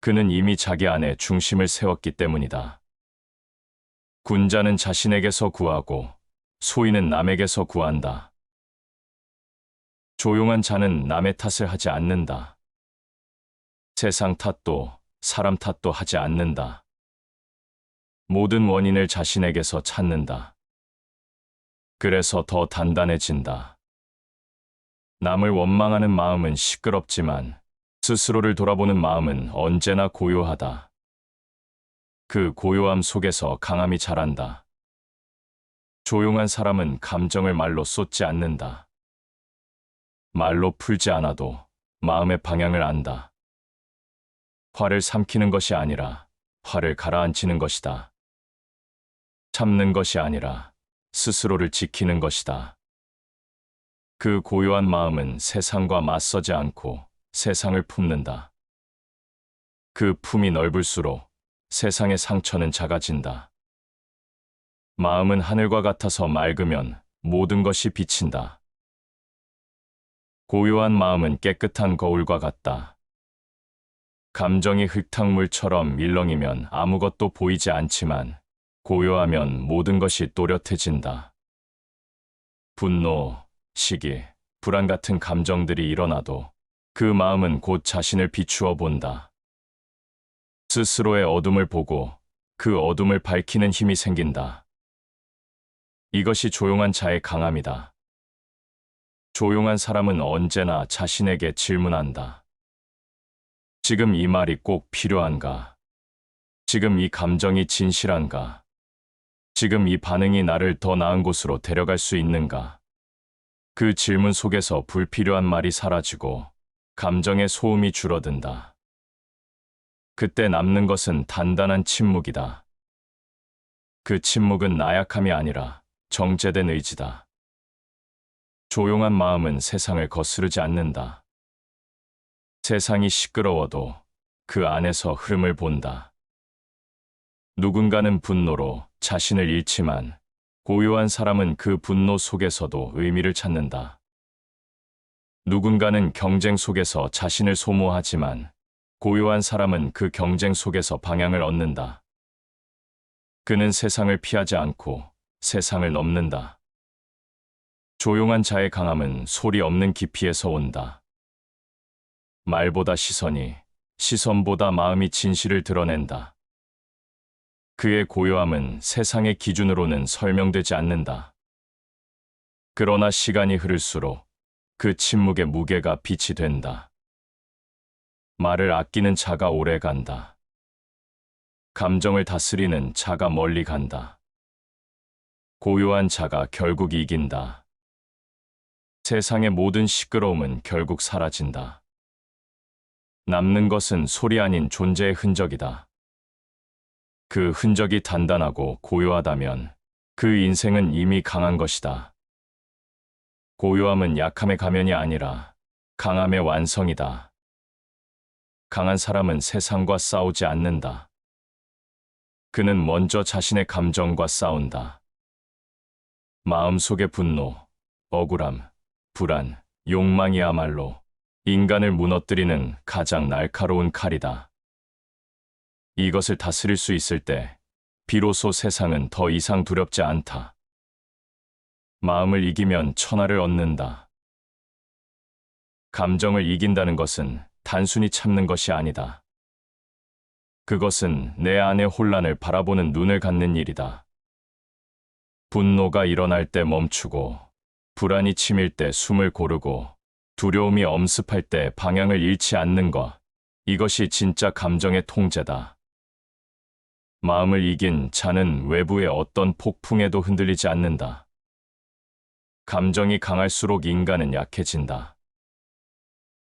그는 이미 자기 안에 중심을 세웠기 때문이다. 군자는 자신에게서 구하고 소인은 남에게서 구한다. 조용한 자는 남의 탓을 하지 않는다. 세상 탓도 사람 탓도 하지 않는다. 모든 원인을 자신에게서 찾는다. 그래서 더 단단해진다. 남을 원망하는 마음은 시끄럽지만 스스로를 돌아보는 마음은 언제나 고요하다. 그 고요함 속에서 강함이 자란다. 조용한 사람은 감정을 말로 쏟지 않는다. 말로 풀지 않아도 마음의 방향을 안다. 화를 삼키는 것이 아니라 화를 가라앉히는 것이다. 참는 것이 아니라 스스로를 지키는 것이다. 그 고요한 마음은 세상과 맞서지 않고 세상을 품는다. 그 품이 넓을수록 세상의 상처는 작아진다. 마음은 하늘과 같아서 맑으면 모든 것이 비친다. 고요한 마음은 깨끗한 거울과 같다. 감정이 흙탕물처럼 밀렁이면 아무것도 보이지 않지만 고요하면 모든 것이 또렷해진다. 분노, 시기, 불안 같은 감정들이 일어나도 그 마음은 곧 자신을 비추어 본다. 스스로의 어둠을 보고 그 어둠을 밝히는 힘이 생긴다. 이것이 조용한 자의 강함이다. 조용한 사람은 언제나 자신에게 질문한다. 지금 이 말이 꼭 필요한가? 지금 이 감정이 진실한가? 지금 이 반응이 나를 더 나은 곳으로 데려갈 수 있는가? 그 질문 속에서 불필요한 말이 사라지고 감정의 소음이 줄어든다. 그때 남는 것은 단단한 침묵이다. 그 침묵은 나약함이 아니라 정제된 의지다. 조용한 마음은 세상을 거스르지 않는다. 세상이 시끄러워도 그 안에서 흐름을 본다. 누군가는 분노로 자신을 잃지만 고요한 사람은 그 분노 속에서도 의미를 찾는다. 누군가는 경쟁 속에서 자신을 소모하지만 고요한 사람은 그 경쟁 속에서 방향을 얻는다. 그는 세상을 피하지 않고 세상을 넘는다. 조용한 자의 강함은 소리 없는 깊이에서 온다. 말보다 시선이, 시선보다 마음이 진실을 드러낸다. 그의 고요함은 세상의 기준으로는 설명되지 않는다. 그러나 시간이 흐를수록 그 침묵의 무게가 빛이 된다. 말을 아끼는 자가 오래 간다. 감정을 다스리는 자가 멀리 간다. 고요한 자가 결국 이긴다. 세상의 모든 시끄러움은 결국 사라진다. 남는 것은 소리 아닌 존재의 흔적이다. 그 흔적이 단단하고 고요하다면 그 인생은 이미 강한 것이다. 고요함은 약함의 가면이 아니라 강함의 완성이다. 강한 사람은 세상과 싸우지 않는다. 그는 먼저 자신의 감정과 싸운다. 마음속의 분노, 억울함, 불안, 욕망이야말로 인간을 무너뜨리는 가장 날카로운 칼이다. 이것을 다스릴 수 있을 때 비로소 세상은 더 이상 두렵지 않다. 마음을 이기면 천하를 얻는다. 감정을 이긴다는 것은 단순히 참는 것이 아니다. 그것은 내 안의 혼란을 바라보는 눈을 갖는 일이다. 분노가 일어날 때 멈추고, 불안이 치밀 때 숨을 고르고, 두려움이 엄습할 때 방향을 잃지 않는 것, 이것이 진짜 감정의 통제다. 마음을 이긴 자는 외부의 어떤 폭풍에도 흔들리지 않는다. 감정이 강할수록 인간은 약해진다.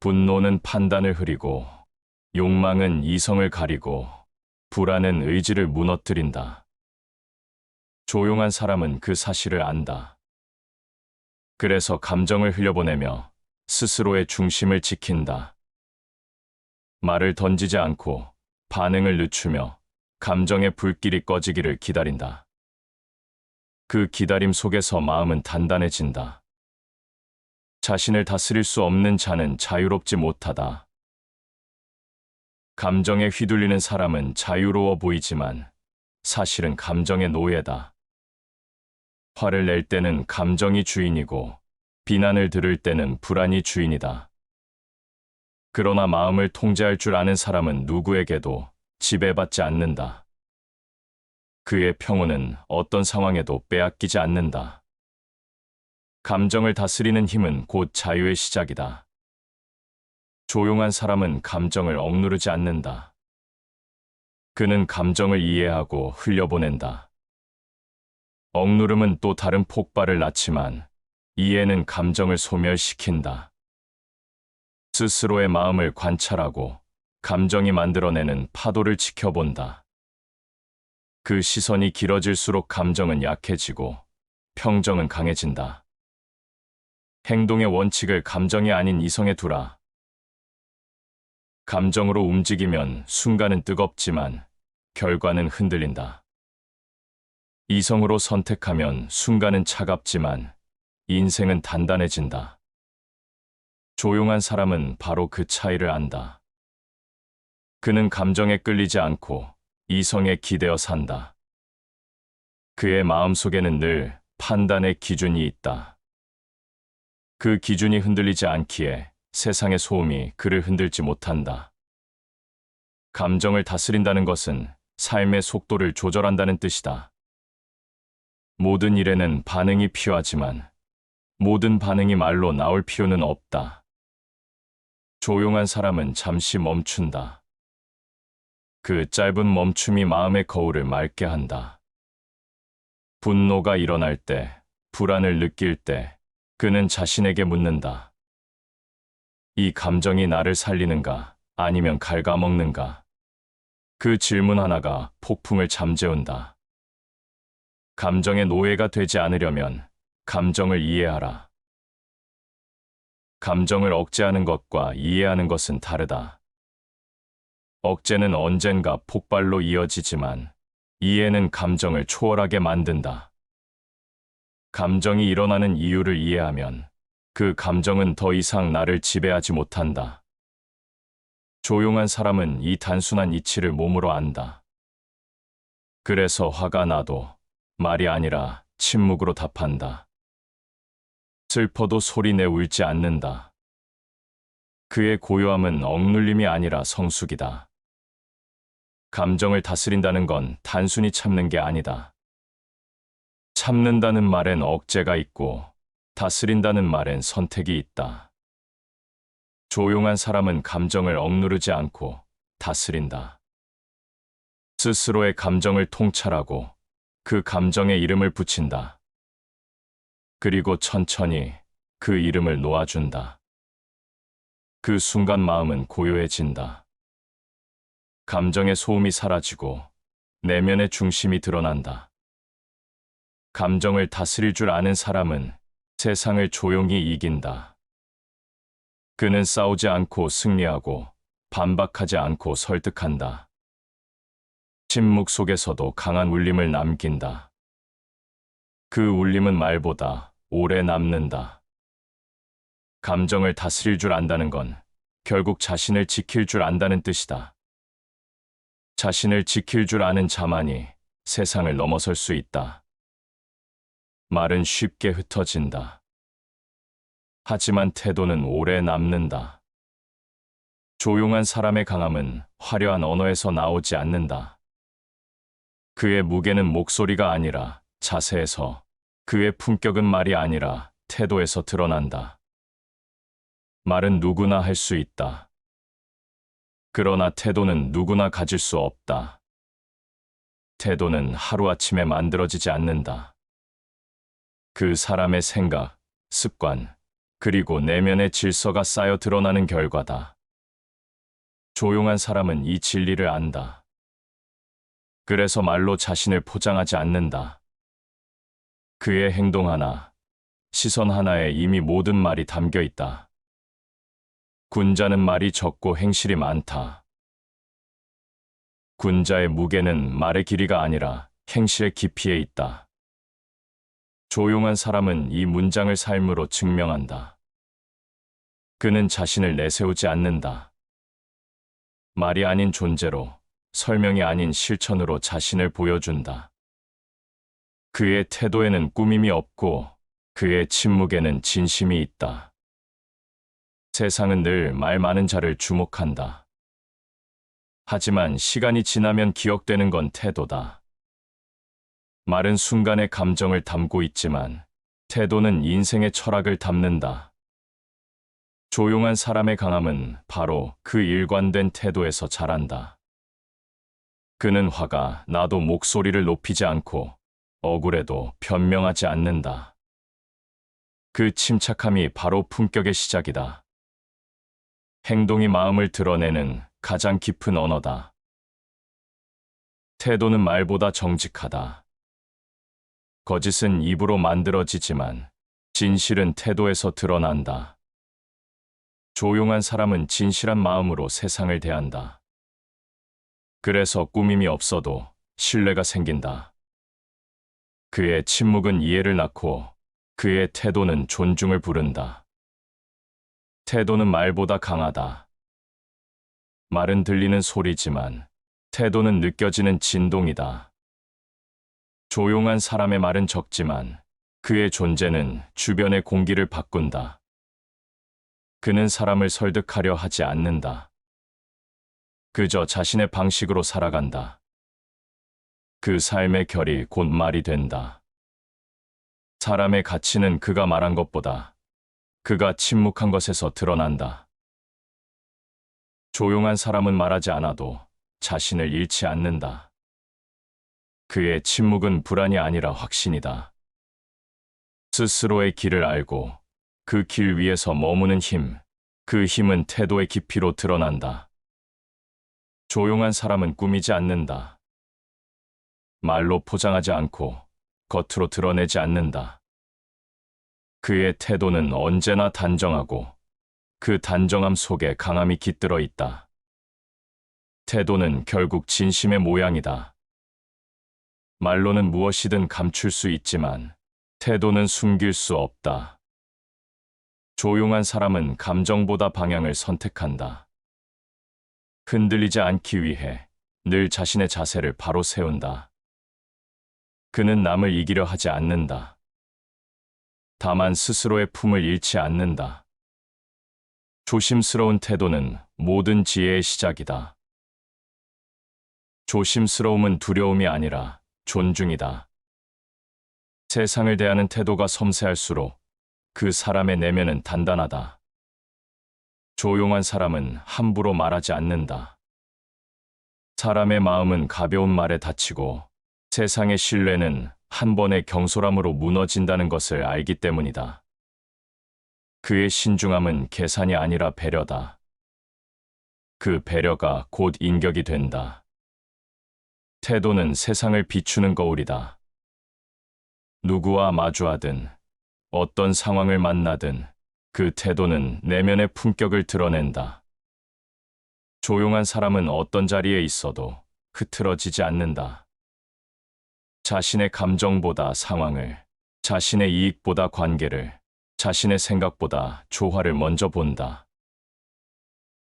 분노는 판단을 흐리고, 욕망은 이성을 가리고, 불안은 의지를 무너뜨린다. 조용한 사람은 그 사실을 안다. 그래서 감정을 흘려보내며 스스로의 중심을 지킨다. 말을 던지지 않고 반응을 늦추며 감정의 불길이 꺼지기를 기다린다. 그 기다림 속에서 마음은 단단해진다. 자신을 다스릴 수 없는 자는 자유롭지 못하다. 감정에 휘둘리는 사람은 자유로워 보이지만 사실은 감정의 노예다. 화를 낼 때는 감정이 주인이고 비난을 들을 때는 불안이 주인이다. 그러나 마음을 통제할 줄 아는 사람은 누구에게도 지배받지 않는다. 그의 평온은 어떤 상황에도 빼앗기지 않는다. 감정을 다스리는 힘은 곧 자유의 시작이다. 조용한 사람은 감정을 억누르지 않는다. 그는 감정을 이해하고 흘려보낸다. 억누름은 또 다른 폭발을 낳지만 이해는 감정을 소멸시킨다. 스스로의 마음을 관찰하고 감정이 만들어내는 파도를 지켜본다. 그 시선이 길어질수록 감정은 약해지고 평정은 강해진다. 행동의 원칙을 감정이 아닌 이성에 두라. 감정으로 움직이면 순간은 뜨겁지만 결과는 흔들린다. 이성으로 선택하면 순간은 차갑지만 인생은 단단해진다. 조용한 사람은 바로 그 차이를 안다. 그는 감정에 끌리지 않고 이성에 기대어 산다. 그의 마음속에는 늘 판단의 기준이 있다. 그 기준이 흔들리지 않기에 세상의 소음이 그를 흔들지 못한다. 감정을 다스린다는 것은 삶의 속도를 조절한다는 뜻이다. 모든 일에는 반응이 필요하지만 모든 반응이 말로 나올 필요는 없다. 조용한 사람은 잠시 멈춘다. 그 짧은 멈춤이 마음의 거울을 맑게 한다. 분노가 일어날 때, 불안을 느낄 때, 그는 자신에게 묻는다. 이 감정이 나를 살리는가, 아니면 갉아먹는가? 그 질문 하나가 폭풍을 잠재운다. 감정의 노예가 되지 않으려면 감정을 이해하라. 감정을 억제하는 것과 이해하는 것은 다르다. 억제는 언젠가 폭발로 이어지지만 이해는 감정을 초월하게 만든다. 감정이 일어나는 이유를 이해하면 그 감정은 더 이상 나를 지배하지 못한다. 조용한 사람은 이 단순한 이치를 몸으로 안다. 그래서 화가 나도 말이 아니라 침묵으로 답한다. 슬퍼도 소리내 울지 않는다. 그의 고요함은 억눌림이 아니라 성숙이다. 감정을 다스린다는 건 단순히 참는 게 아니다. 참는다는 말엔 억제가 있고 다스린다는 말엔 선택이 있다. 조용한 사람은 감정을 억누르지 않고 다스린다. 스스로의 감정을 통찰하고 그 감정에 이름을 붙인다. 그리고 천천히 그 이름을 놓아준다. 그 순간 마음은 고요해진다. 감정의 소음이 사라지고 내면의 중심이 드러난다. 감정을 다스릴 줄 아는 사람은 세상을 조용히 이긴다. 그는 싸우지 않고 승리하고 반박하지 않고 설득한다. 침묵 속에서도 강한 울림을 남긴다. 그 울림은 말보다 오래 남는다. 감정을 다스릴 줄 안다는 건 결국 자신을 지킬 줄 안다는 뜻이다. 자신을 지킬 줄 아는 자만이 세상을 넘어설 수 있다. 말은 쉽게 흩어진다. 하지만 태도는 오래 남는다. 조용한 사람의 강함은 화려한 언어에서 나오지 않는다. 그의 무게는 목소리가 아니라 자세에서, 그의 품격은 말이 아니라 태도에서 드러난다. 말은 누구나 할 수 있다. 그러나 태도는 누구나 가질 수 없다. 태도는 하루아침에 만들어지지 않는다. 그 사람의 생각, 습관, 그리고 내면의 질서가 쌓여 드러나는 결과다. 조용한 사람은 이 진리를 안다. 그래서 말로 자신을 포장하지 않는다. 그의 행동 하나, 시선 하나에 이미 모든 말이 담겨 있다. 군자는 말이 적고 행실이 많다. 군자의 무게는 말의 길이가 아니라 행실의 깊이에 있다. 조용한 사람은 이 문장을 삶으로 증명한다. 그는 자신을 내세우지 않는다. 말이 아닌 존재로, 설명이 아닌 실천으로 자신을 보여준다. 그의 태도에는 꾸밈이 없고 그의 침묵에는 진심이 있다. 세상은 늘 말 많은 자를 주목한다. 하지만 시간이 지나면 기억되는 건 태도다. 말은 순간의 감정을 담고 있지만 태도는 인생의 철학을 담는다. 조용한 사람의 강함은 바로 그 일관된 태도에서 자란다. 그는 화가 나도 목소리를 높이지 않고 억울해도 변명하지 않는다. 그 침착함이 바로 품격의 시작이다. 행동이 마음을 드러내는 가장 깊은 언어다. 태도는 말보다 정직하다. 거짓은 입으로 만들어지지만 진실은 태도에서 드러난다. 조용한 사람은 진실한 마음으로 세상을 대한다. 그래서 꾸밈이 없어도 신뢰가 생긴다. 그의 침묵은 이해를 낳고 그의 태도는 존중을 부른다. 태도는 말보다 강하다. 말은 들리는 소리지만 태도는 느껴지는 진동이다. 조용한 사람의 말은 적지만 그의 존재는 주변의 공기를 바꾼다. 그는 사람을 설득하려 하지 않는다. 그저 자신의 방식으로 살아간다. 그 삶의 결이 곧 말이 된다. 사람의 가치는 그가 말한 것보다 그가 침묵한 것에서 드러난다. 조용한 사람은 말하지 않아도 자신을 잃지 않는다. 그의 침묵은 불안이 아니라 확신이다. 스스로의 길을 알고 그 길 위에서 머무는 힘, 그 힘은 태도의 깊이로 드러난다. 조용한 사람은 꾸미지 않는다. 말로 포장하지 않고 겉으로 드러내지 않는다. 그의 태도는 언제나 단정하고 그 단정함 속에 강함이 깃들어 있다. 태도는 결국 진심의 모양이다. 말로는 무엇이든 감출 수 있지만 태도는 숨길 수 없다. 조용한 사람은 감정보다 방향을 선택한다. 흔들리지 않기 위해 늘 자신의 자세를 바로 세운다. 그는 남을 이기려 하지 않는다. 다만 스스로의 품을 잃지 않는다. 조심스러운 태도는 모든 지혜의 시작이다. 조심스러움은 두려움이 아니라 존중이다. 세상을 대하는 태도가 섬세할수록 그 사람의 내면은 단단하다. 조용한 사람은 함부로 말하지 않는다. 사람의 마음은 가벼운 말에 다치고 세상의 신뢰는 한 번의 경솔함으로 무너진다는 것을 알기 때문이다. 그의 신중함은 계산이 아니라 배려다. 그 배려가 곧 인격이 된다. 태도는 세상을 비추는 거울이다. 누구와 마주하든 어떤 상황을 만나든 그 태도는 내면의 품격을 드러낸다. 조용한 사람은 어떤 자리에 있어도 흐트러지지 않는다. 자신의 감정보다 상황을, 자신의 이익보다 관계를, 자신의 생각보다 조화를 먼저 본다.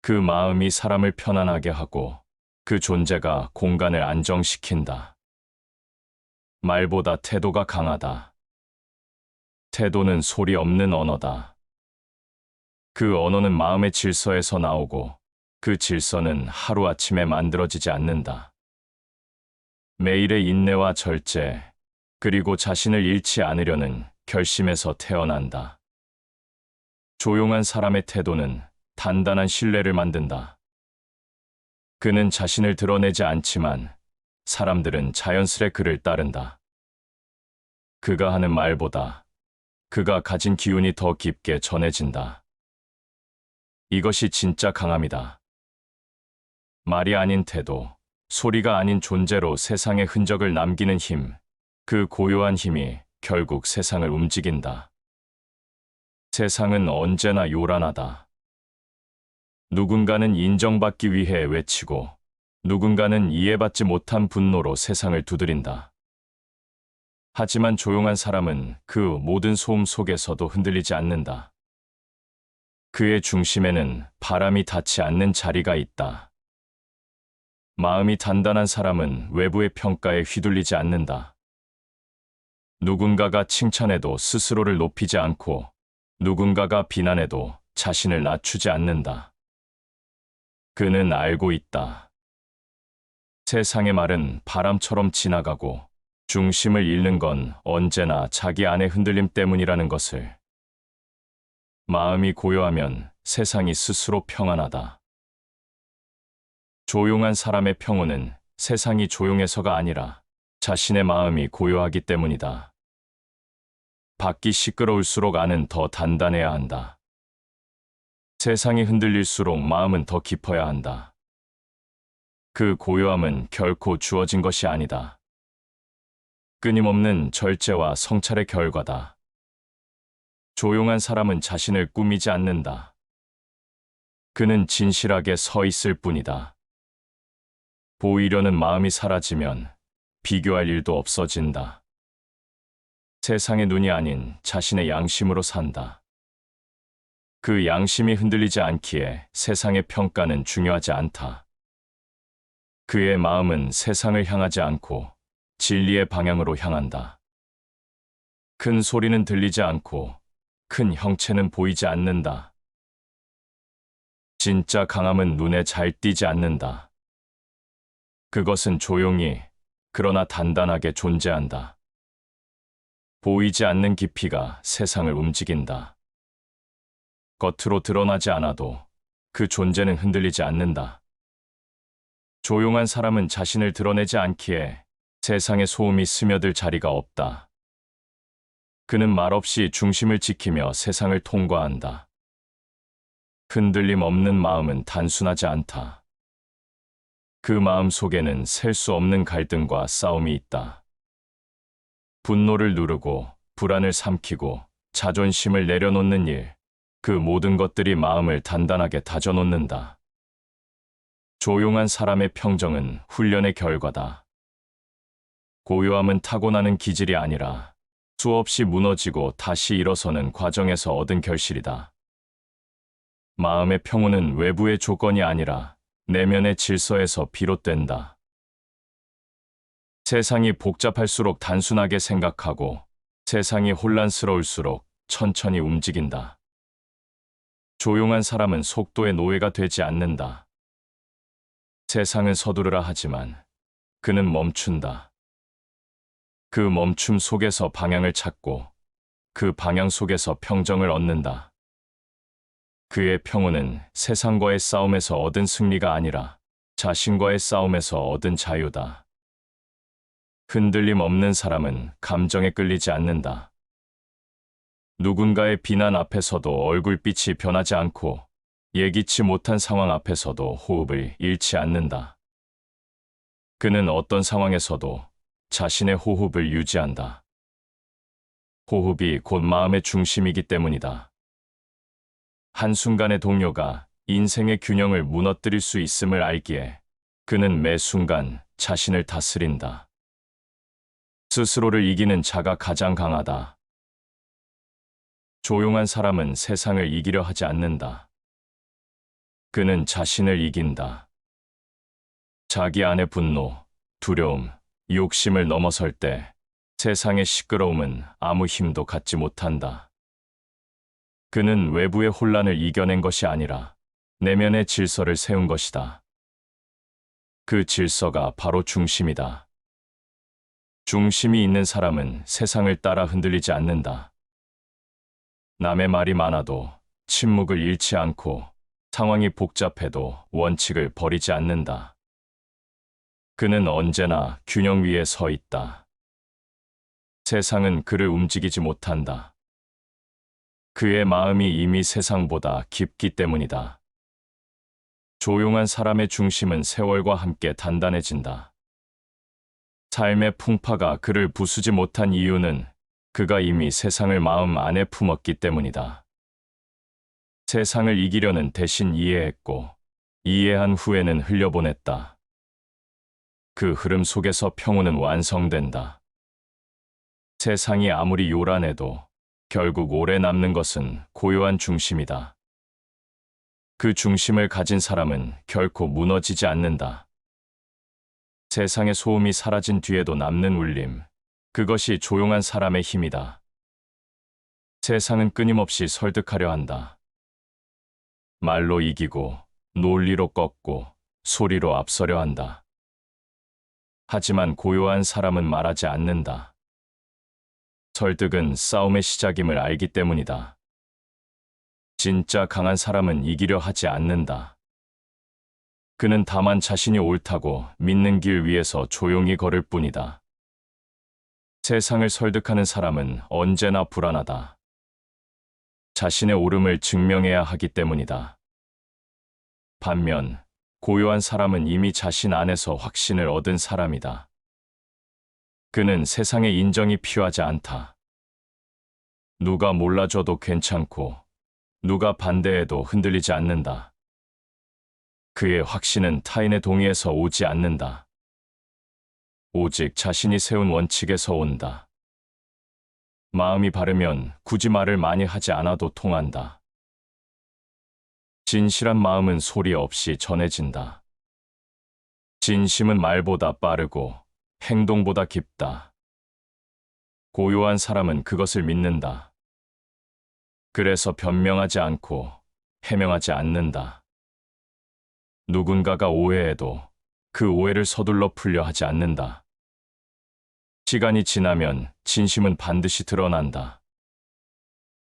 그 마음이 사람을 편안하게 하고 그 존재가 공간을 안정시킨다. 말보다 태도가 강하다. 태도는 소리 없는 언어다. 그 언어는 마음의 질서에서 나오고 그 질서는 하루아침에 만들어지지 않는다. 매일의 인내와 절제, 그리고 자신을 잃지 않으려는 결심에서 태어난다. 조용한 사람의 태도는 단단한 신뢰를 만든다. 그는 자신을 드러내지 않지만 사람들은 자연스레 그를 따른다. 그가 하는 말보다 그가 가진 기운이 더 깊게 전해진다. 이것이 진짜 강함이다. 말이 아닌 태도, 소리가 아닌 존재로 세상에 흔적을 남기는 힘, 그 고요한 힘이 결국 세상을 움직인다. 세상은 언제나 요란하다. 누군가는 인정받기 위해 외치고 누군가는 이해받지 못한 분노로 세상을 두드린다. 하지만 조용한 사람은 그 모든 소음 속에서도 흔들리지 않는다. 그의 중심에는 바람이 닿지 않는 자리가 있다. 마음이 단단한 사람은 외부의 평가에 휘둘리지 않는다. 누군가가 칭찬해도 스스로를 높이지 않고 누군가가 비난해도 자신을 낮추지 않는다. 그는 알고 있다. 세상의 말은 바람처럼 지나가고 중심을 잃는 건 언제나 자기 안의 흔들림 때문이라는 것을. 마음이 고요하면 세상이 스스로 평안하다. 조용한 사람의 평온은 세상이 조용해서가 아니라 자신의 마음이 고요하기 때문이다. 밖이 시끄러울수록 안은 더 단단해야 한다. 세상이 흔들릴수록 마음은 더 깊어야 한다. 그 고요함은 결코 주어진 것이 아니다. 끊임없는 절제와 성찰의 결과다. 조용한 사람은 자신을 꾸미지 않는다. 그는 진실하게 서 있을 뿐이다. 보이려는 마음이 사라지면 비교할 일도 없어진다. 세상의 눈이 아닌 자신의 양심으로 산다. 그 양심이 흔들리지 않기에 세상의 평가는 중요하지 않다. 그의 마음은 세상을 향하지 않고 진리의 방향으로 향한다. 큰 소리는 들리지 않고 큰 형체는 보이지 않는다. 진짜 강함은 눈에 잘 띄지 않는다. 그것은 조용히 그러나 단단하게 존재한다. 보이지 않는 깊이가 세상을 움직인다. 겉으로 드러나지 않아도 그 존재는 흔들리지 않는다. 조용한 사람은 자신을 드러내지 않기에 세상의 소음이 스며들 자리가 없다. 그는 말없이 중심을 지키며 세상을 통과한다. 흔들림 없는 마음은 단순하지 않다. 그 마음 속에는 셀 수 없는 갈등과 싸움이 있다. 분노를 누르고 불안을 삼키고 자존심을 내려놓는 일, 그 모든 것들이 마음을 단단하게 다져놓는다. 조용한 사람의 평정은 훈련의 결과다. 고요함은 타고나는 기질이 아니라 수없이 무너지고 다시 일어서는 과정에서 얻은 결실이다. 마음의 평온은 외부의 조건이 아니라 내면의 질서에서 비롯된다. 세상이 복잡할수록 단순하게 생각하고 세상이 혼란스러울수록 천천히 움직인다. 조용한 사람은 속도의 노예가 되지 않는다. 세상은 서두르라 하지만 그는 멈춘다. 그 멈춤 속에서 방향을 찾고 그 방향 속에서 평정을 얻는다. 그의 평온은 세상과의 싸움에서 얻은 승리가 아니라 자신과의 싸움에서 얻은 자유다. 흔들림 없는 사람은 감정에 끌리지 않는다. 누군가의 비난 앞에서도 얼굴빛이 변하지 않고 예기치 못한 상황 앞에서도 호흡을 잃지 않는다. 그는 어떤 상황에서도 자신의 호흡을 유지한다. 호흡이 곧 마음의 중심이기 때문이다. 한순간의 동요가 인생의 균형을 무너뜨릴 수 있음을 알기에 그는 매 순간 자신을 다스린다. 스스로를 이기는 자가 가장 강하다. 조용한 사람은 세상을 이기려 하지 않는다. 그는 자신을 이긴다. 자기 안의 분노, 두려움, 욕심을 넘어설 때 세상의 시끄러움은 아무 힘도 갖지 못한다. 그는 외부의 혼란을 이겨낸 것이 아니라 내면의 질서를 세운 것이다. 그 질서가 바로 중심이다. 중심이 있는 사람은 세상을 따라 흔들리지 않는다. 남의 말이 많아도 침묵을 잃지 않고 상황이 복잡해도 원칙을 버리지 않는다. 그는 언제나 균형 위에 서 있다. 세상은 그를 움직이지 못한다. 그의 마음이 이미 세상보다 깊기 때문이다. 조용한 사람의 중심은 세월과 함께 단단해진다. 삶의 풍파가 그를 부수지 못한 이유는 그가 이미 세상을 마음 안에 품었기 때문이다. 세상을 이기려는 대신 이해했고, 이해한 후에는 흘려보냈다. 그 흐름 속에서 평온은 완성된다. 세상이 아무리 요란해도 결국 오래 남는 것은 고요한 중심이다. 그 중심을 가진 사람은 결코 무너지지 않는다. 세상의 소음이 사라진 뒤에도 남는 울림, 그것이 조용한 사람의 힘이다. 세상은 끊임없이 설득하려 한다. 말로 이기고, 논리로 꺾고, 소리로 앞서려 한다. 하지만 고요한 사람은 말하지 않는다. 설득은 싸움의 시작임을 알기 때문이다. 진짜 강한 사람은 이기려 하지 않는다. 그는 다만 자신이 옳다고 믿는 길 위에서 조용히 걸을 뿐이다. 세상을 설득하는 사람은 언제나 불안하다. 자신의 옳음을 증명해야 하기 때문이다. 반면 고요한 사람은 이미 자신 안에서 확신을 얻은 사람이다. 그는 세상의 인정이 필요하지 않다. 누가 몰라줘도 괜찮고 누가 반대해도 흔들리지 않는다. 그의 확신은 타인의 동의에서 오지 않는다. 오직 자신이 세운 원칙에서 온다. 마음이 바르면 굳이 말을 많이 하지 않아도 통한다. 진실한 마음은 소리 없이 전해진다. 진심은 말보다 빠르고 행동보다 깊다. 고요한 사람은 그것을 믿는다. 그래서 변명하지 않고 해명하지 않는다. 누군가가 오해해도 그 오해를 서둘러 풀려 하지 않는다. 시간이 지나면 진심은 반드시 드러난다.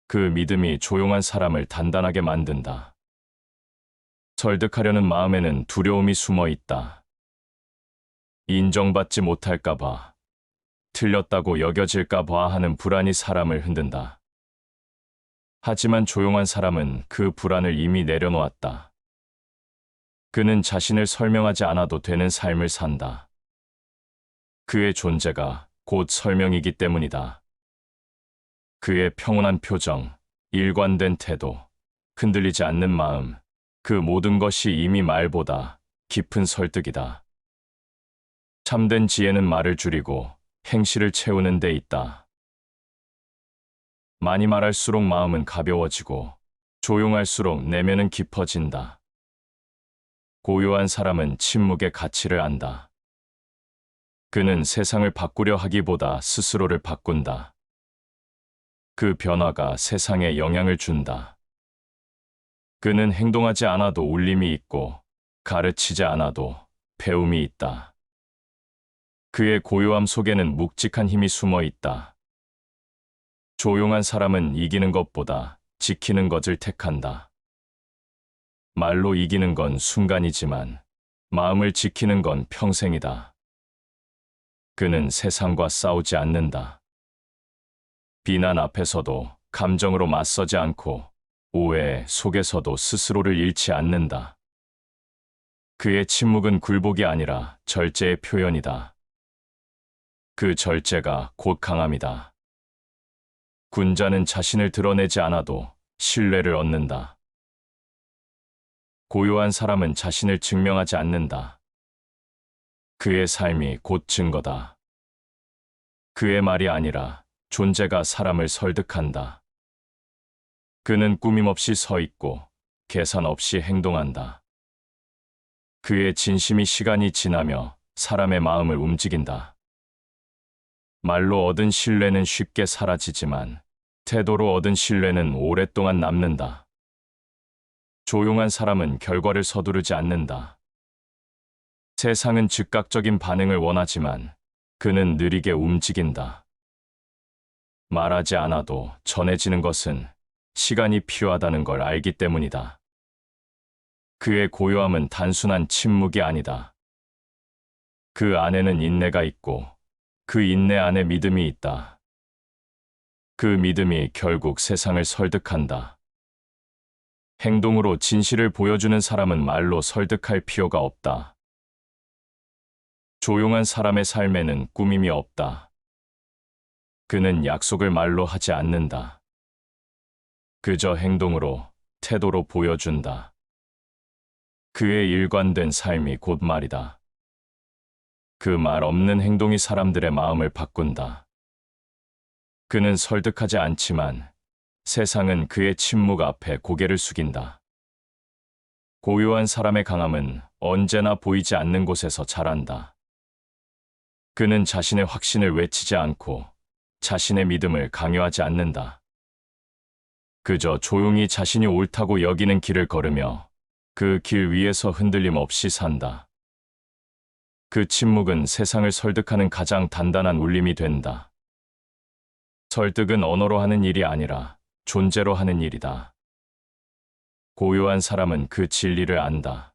그 믿음이 조용한 사람을 단단하게 만든다. 설득하려는 마음에는 두려움이 숨어 있다. 인정받지 못할까봐, 틀렸다고 여겨질까봐 하는 불안이 사람을 흔든다. 하지만 조용한 사람은 그 불안을 이미 내려놓았다. 그는 자신을 설명하지 않아도 되는 삶을 산다. 그의 존재가 곧 설명이기 때문이다. 그의 평온한 표정, 일관된 태도, 흔들리지 않는 마음, 그 모든 것이 이미 말보다 깊은 설득이다. 참된 지혜는 말을 줄이고 행실을 채우는 데 있다. 많이 말할수록 마음은 가벼워지고 조용할수록 내면은 깊어진다. 고요한 사람은 침묵의 가치를 안다. 그는 세상을 바꾸려 하기보다 스스로를 바꾼다. 그 변화가 세상에 영향을 준다. 그는 행동하지 않아도 울림이 있고 가르치지 않아도 배움이 있다. 그의 고요함 속에는 묵직한 힘이 숨어 있다. 조용한 사람은 이기는 것보다 지키는 것을 택한다. 말로 이기는 건 순간이지만 마음을 지키는 건 평생이다. 그는 세상과 싸우지 않는다. 비난 앞에서도 감정으로 맞서지 않고 오해 속에서도 스스로를 잃지 않는다. 그의 침묵은 굴복이 아니라 절제의 표현이다. 그 절제가 곧 강함이다. 군자는 자신을 드러내지 않아도 신뢰를 얻는다. 고요한 사람은 자신을 증명하지 않는다. 그의 삶이 곧 증거다. 그의 말이 아니라 존재가 사람을 설득한다. 그는 꾸밈 없이 서 있고 계산 없이 행동한다. 그의 진심이 시간이 지나며 사람의 마음을 움직인다. 말로 얻은 신뢰는 쉽게 사라지지만 태도로 얻은 신뢰는 오랫동안 남는다. 조용한 사람은 결과를 서두르지 않는다. 세상은 즉각적인 반응을 원하지만 그는 느리게 움직인다. 말하지 않아도 전해지는 것은 시간이 필요하다는 걸 알기 때문이다. 그의 고요함은 단순한 침묵이 아니다. 그 안에는 인내가 있고 그 인내 안에 믿음이 있다. 그 믿음이 결국 세상을 설득한다. 행동으로 진실을 보여주는 사람은 말로 설득할 필요가 없다. 조용한 사람의 삶에는 꾸밈이 없다. 그는 약속을 말로 하지 않는다. 그저 행동으로, 태도로 보여준다. 그의 일관된 삶이 곧 말이다. 그 말 없는 행동이 사람들의 마음을 바꾼다. 그는 설득하지 않지만 세상은 그의 침묵 앞에 고개를 숙인다. 고요한 사람의 강함은 언제나 보이지 않는 곳에서 자란다. 그는 자신의 확신을 외치지 않고 자신의 믿음을 강요하지 않는다. 그저 조용히 자신이 옳다고 여기는 길을 걸으며 그 길 위에서 흔들림 없이 산다. 그 침묵은 세상을 설득하는 가장 단단한 울림이 된다. 설득은 언어로 하는 일이 아니라 존재로 하는 일이다. 고요한 사람은 그 진리를 안다.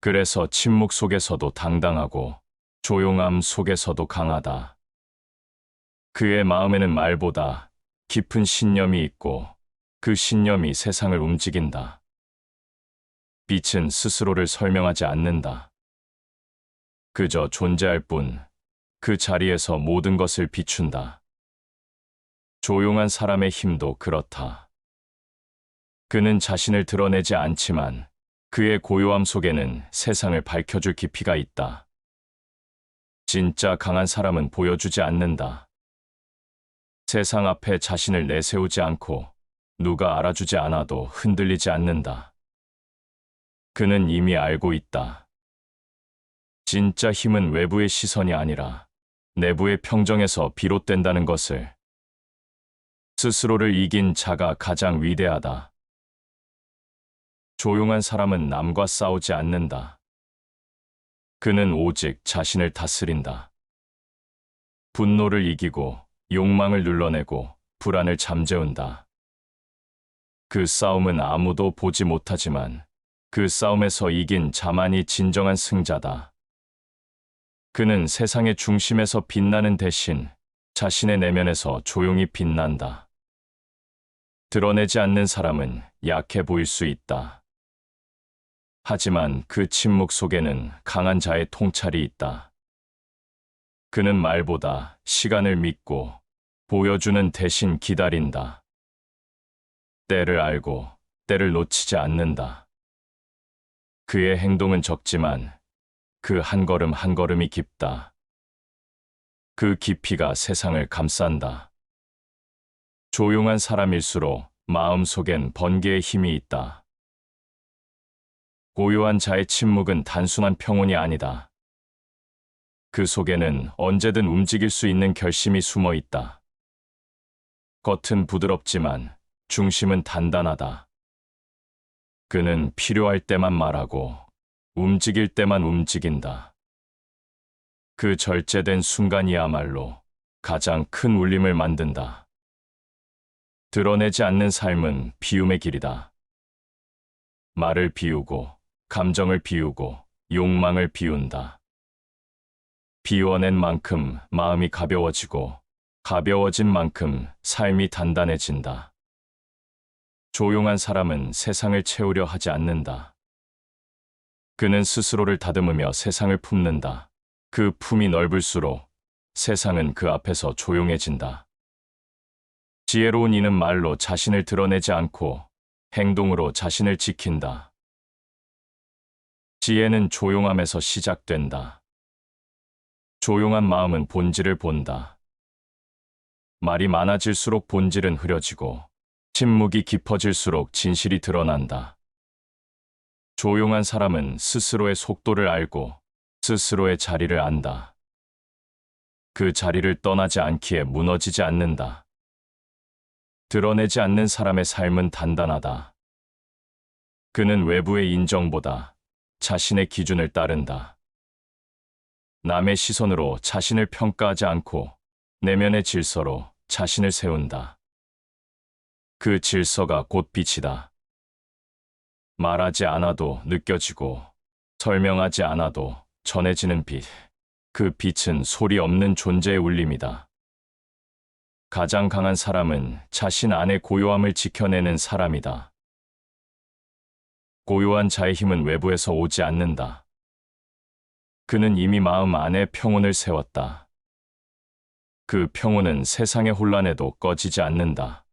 그래서 침묵 속에서도 당당하고 조용함 속에서도 강하다. 그의 마음에는 말보다 깊은 신념이 있고 그 신념이 세상을 움직인다. 빛은 스스로를 설명하지 않는다. 그저 존재할 뿐 그 자리에서 모든 것을 비춘다. 조용한 사람의 힘도 그렇다. 그는 자신을 드러내지 않지만 그의 고요함 속에는 세상을 밝혀줄 깊이가 있다. 진짜 강한 사람은 보여주지 않는다. 세상 앞에 자신을 내세우지 않고 누가 알아주지 않아도 흔들리지 않는다. 그는 이미 알고 있다. 진짜 힘은 외부의 시선이 아니라 내부의 평정에서 비롯된다는 것을. 스스로를 이긴 자가 가장 위대하다. 조용한 사람은 남과 싸우지 않는다. 그는 오직 자신을 다스린다. 분노를 이기고 욕망을 눌러내고 불안을 잠재운다. 그 싸움은 아무도 보지 못하지만 그 싸움에서 이긴 자만이 진정한 승자다. 그는 세상의 중심에서 빛나는 대신 자신의 내면에서 조용히 빛난다. 드러내지 않는 사람은 약해 보일 수 있다. 하지만 그 침묵 속에는 강한 자의 통찰이 있다. 그는 말보다 시간을 믿고 보여주는 대신 기다린다. 때를 알고 때를 놓치지 않는다. 그의 행동은 적지만 그 한 걸음 한 걸음이 깊다. 그 깊이가 세상을 감싼다. 조용한 사람일수록 마음속엔 번개의 힘이 있다. 고요한 자의 침묵은 단순한 평온이 아니다. 그 속에는 언제든 움직일 수 있는 결심이 숨어 있다. 겉은 부드럽지만 중심은 단단하다. 그는 필요할 때만 말하고 움직일 때만 움직인다. 그 절제된 순간이야말로 가장 큰 울림을 만든다. 드러내지 않는 삶은 비움의 길이다. 말을 비우고, 감정을 비우고, 욕망을 비운다. 비워낸 만큼 마음이 가벼워지고, 가벼워진 만큼 삶이 단단해진다. 조용한 사람은 세상을 채우려 하지 않는다. 그는 스스로를 다듬으며 세상을 품는다. 그 품이 넓을수록 세상은 그 앞에서 조용해진다. 지혜로운 이는 말로 자신을 드러내지 않고 행동으로 자신을 지킨다. 지혜는 조용함에서 시작된다. 조용한 마음은 본질을 본다. 말이 많아질수록 본질은 흐려지고 침묵이 깊어질수록 진실이 드러난다. 조용한 사람은 스스로의 속도를 알고 스스로의 자리를 안다. 그 자리를 떠나지 않기에 무너지지 않는다. 드러내지 않는 사람의 삶은 단단하다. 그는 외부의 인정보다 자신의 기준을 따른다. 남의 시선으로 자신을 평가하지 않고 내면의 질서로 자신을 세운다. 그 질서가 곧 빛이다. 말하지 않아도 느껴지고 설명하지 않아도 전해지는 빛. 그 빛은 소리 없는 존재의 울림이다. 가장 강한 사람은 자신 안의 고요함을 지켜내는 사람이다. 고요한 자의 힘은 외부에서 오지 않는다. 그는 이미 마음 안에 평온을 세웠다. 그 평온은 세상의 혼란에도 꺼지지 않는다.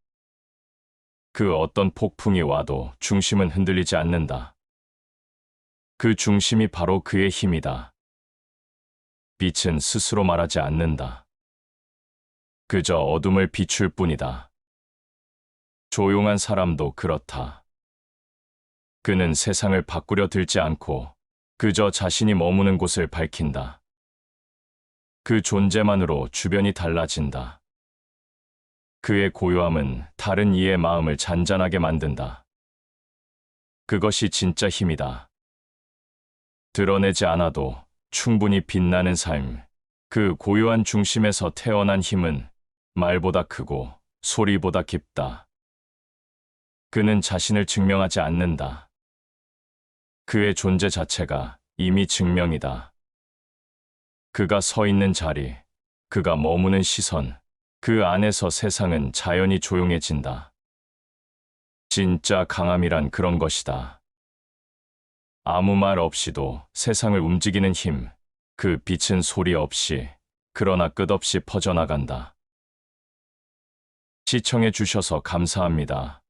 그 어떤 폭풍이 와도 중심은 흔들리지 않는다. 그 중심이 바로 그의 힘이다. 빛은 스스로 말하지 않는다. 그저 어둠을 비출 뿐이다. 조용한 사람도 그렇다. 그는 세상을 바꾸려 들지 않고 그저 자신이 머무는 곳을 밝힌다. 그 존재만으로 주변이 달라진다. 그의 고요함은 다른 이의 마음을 잔잔하게 만든다. 그것이 진짜 힘이다. 드러내지 않아도 충분히 빛나는 삶. 그 고요한 중심에서 태어난 힘은 말보다 크고 소리보다 깊다. 그는 자신을 증명하지 않는다. 그의 존재 자체가 이미 증명이다. 그가 서 있는 자리, 그가 머무는 시선, 그 안에서 세상은 자연히 조용해진다. 진짜 강함이란 그런 것이다. 아무 말 없이도 세상을 움직이는 힘, 그 빛은 소리 없이, 그러나 끝없이 퍼져나간다. 시청해 주셔서 감사합니다.